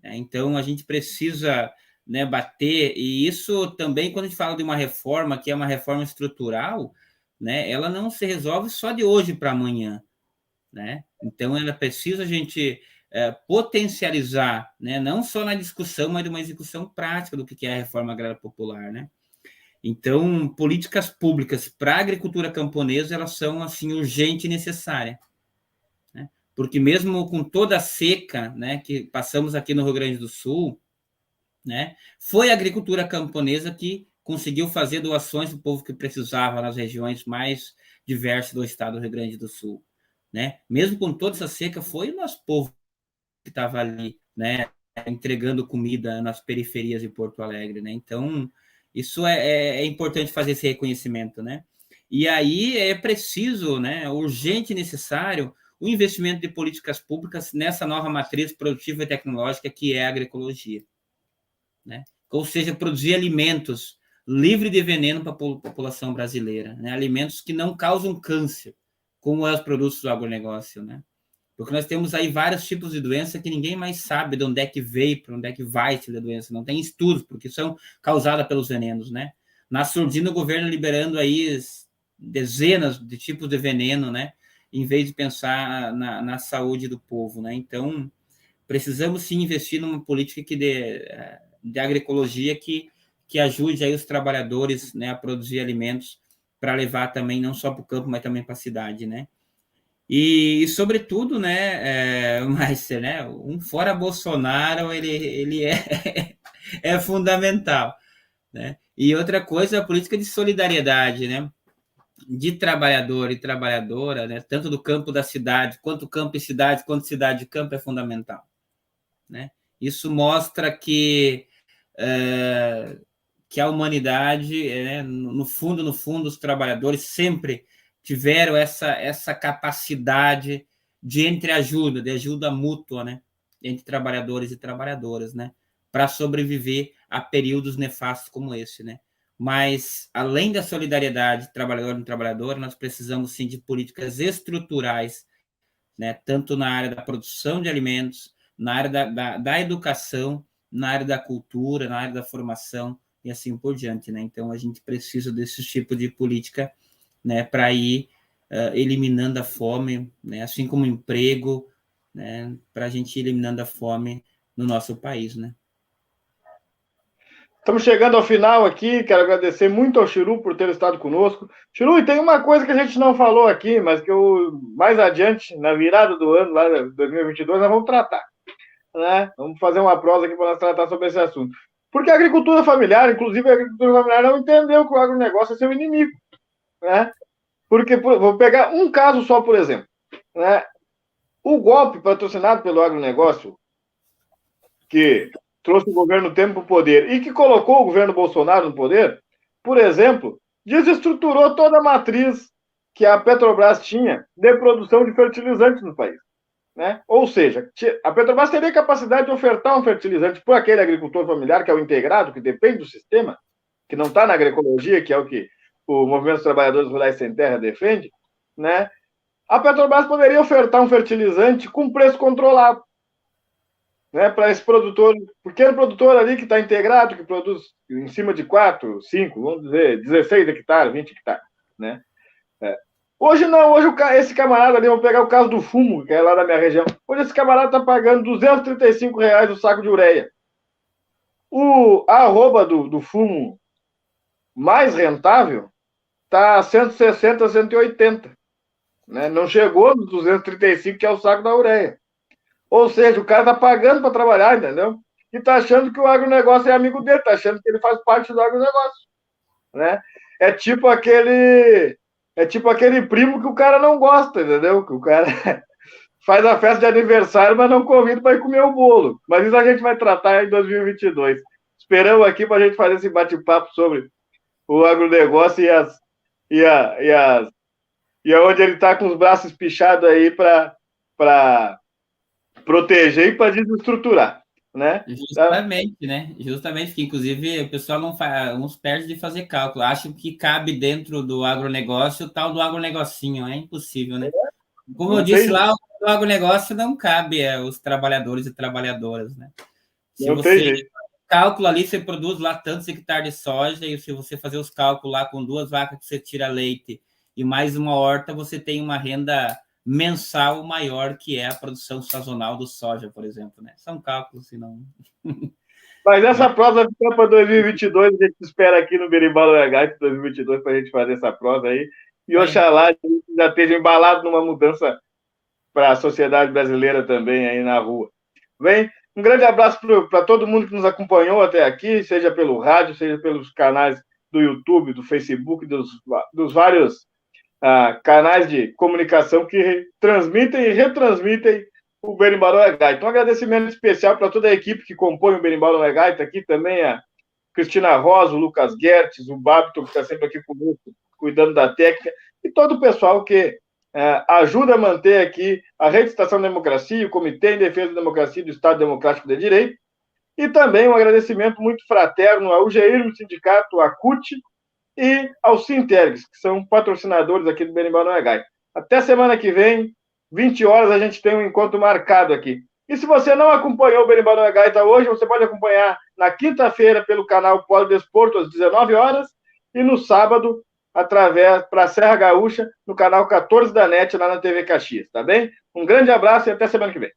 Então, a gente precisa, né, bater, e isso também, quando a gente fala de uma reforma, que é uma reforma estrutural, né, ela não se resolve só de hoje para amanhã, né? Então, ela precisa a gente potencializar, né, não só na discussão, mas de uma execução prática do que é a reforma agrária popular, né? Então, políticas públicas para a agricultura camponesa, elas são, assim, urgente e necessária, né? Porque mesmo com toda a seca, né, que passamos aqui no Rio Grande do Sul, né, foi a agricultura camponesa que conseguiu fazer doações para o povo que precisava nas regiões mais diversas do estado do Rio Grande do Sul, né? Mesmo com toda essa seca, foi o nosso povo que estava ali, né, entregando comida nas periferias de Porto Alegre, né? Então, isso é importante fazer esse reconhecimento, né? E aí é preciso, né, urgente e necessário o investimento de políticas públicas nessa nova matriz produtiva e tecnológica que é a agroecologia, né? Ou seja, produzir alimentos livre de veneno para a população brasileira, né? Alimentos que não causam câncer, como é os produtos do agronegócio, né? Porque nós temos aí vários tipos de doença que ninguém mais sabe de onde é que veio, para onde é que vai a doença, não tem estudos, porque são causadas pelos venenos, né? Na surdina, o governo liberando aí dezenas de tipos de veneno, né? Em vez de pensar na saúde do povo, né? Então, precisamos sim investir numa política de agroecologia que ajude aí os trabalhadores, né, a produzir alimentos para levar também não só para o campo, mas também para a cidade, né? E sobretudo, né, Meister, né, um fora Bolsonaro, ele é fundamental, né? E outra coisa, a política de solidariedade, né, de trabalhador e trabalhadora, né, tanto do campo da cidade, quanto campo e cidade, quanto cidade e campo é fundamental, né? Isso mostra que a humanidade, né, no fundo, os trabalhadores sempre tiveram essa capacidade de entreajuda, de ajuda mútua, né, entre trabalhadores e trabalhadoras, né, para sobreviver a períodos nefastos como esse, né? Mas, além da solidariedade trabalhador e trabalhadora, nós precisamos, sim, de políticas estruturais, né, tanto na área da produção de alimentos, na área da educação, na área da cultura, na área da formação e assim por diante, né? Então, a gente precisa desse tipo de política, né, para ir eliminando a fome, né, assim como o emprego, né, para a gente ir eliminando a fome no nosso país, né? Estamos chegando ao final aqui, quero agradecer muito ao Chiru por ter estado conosco. Chiru, e tem uma coisa que a gente não falou aqui, mas que mais adiante, na virada do ano, lá de 2022, nós vamos tratar, né? Vamos fazer uma prosa aqui para nós tratar sobre esse assunto. Porque a agricultura familiar, inclusive a agricultura familiar, não entendeu que o agronegócio é seu inimigo, né? Porque, vou pegar um caso só, por exemplo, né? O golpe patrocinado pelo agronegócio, que trouxe o governo Temer para o poder e que colocou o governo Bolsonaro no poder, por exemplo, desestruturou toda a matriz que a Petrobras tinha de produção de fertilizantes no país, né? Ou seja, a Petrobras teria capacidade de ofertar um fertilizante para aquele agricultor familiar, que é o integrado, que depende do sistema, que não está na agroecologia, que é o que o Movimento dos Trabalhadores Rurais Sem Terra defende, né? A Petrobras poderia ofertar um fertilizante com preço controlado, né, para esse produtor, pequeno produtor ali que está integrado, que produz em cima de 4, 5, vamos dizer, 16 hectares, 20 hectares, né? Hoje não, hoje esse camarada ali, vamos pegar o caso do fumo, que é lá da minha região, hoje esse camarada está pagando R$235 o saco de ureia. A arroba do fumo mais rentável está 160, 180. Né? Não chegou nos 235, que é o saco da ureia. Ou seja, o cara está pagando para trabalhar, entendeu? E está achando que o agronegócio é amigo dele, está achando que ele faz parte do agronegócio. Né? É tipo aquele primo que o cara não gosta, entendeu? Que o cara faz a festa de aniversário, mas não convida para ir comer o bolo. Mas isso a gente vai tratar em 2022. Esperamos aqui para a gente fazer esse bate-papo sobre o agronegócio e onde ele está com os braços pichados aí para proteger e para desestruturar. Né? Justamente, né? Justamente, que inclusive o pessoal não faz, uns perde de fazer cálculo, acham que cabe dentro do agronegócio o tal do agronegocinho, é impossível, né? Como eu disse lá, o agronegócio não cabe os trabalhadores e trabalhadoras, né? Se você cálculo ali, você produz lá tantos hectares de soja, e se você fazer os cálculos lá com 2 vacas que você tira leite e mais uma horta, você tem uma renda mensal maior, que é a produção sazonal do soja, por exemplo, né? São cálculos, se não... Mas essa prosa fica para 2022, a gente espera aqui no Berimbau do Gaita 2022 para a gente fazer essa prosa aí, e oxalá a gente já esteja embalado numa mudança para a sociedade brasileira também aí na rua. Bem, um grande abraço para todo mundo que nos acompanhou até aqui, seja pelo rádio, seja pelos canais do YouTube, do Facebook, dos vários canais de comunicação que transmitem e retransmitem o Berimbau do Gaita. Um agradecimento especial para toda a equipe que compõe o Berimbau do Gaita, aqui também a Cristina Rosa, o Lucas Gertz, o Babton, que está sempre aqui conosco, cuidando da técnica, e todo o pessoal que ajuda a manter aqui a Rede Estação Democracia, o Comitê em Defesa da Democracia e do Estado Democrático de Direito, e também um agradecimento muito fraterno ao UGIR, o sindicato, à CUT, e aos Sintergs, que são patrocinadores aqui do Berimbau do Gaita. Até semana que vem, 20 horas, a gente tem um encontro marcado aqui. E se você não acompanhou o Berimbau do Gaita hoje, você pode acompanhar na quinta-feira pelo canal Polo Desporto, às 19 horas, e no sábado, para a Serra Gaúcha, no canal 14 da NET, lá na TV Caxias, tá bem? Um grande abraço e até semana que vem.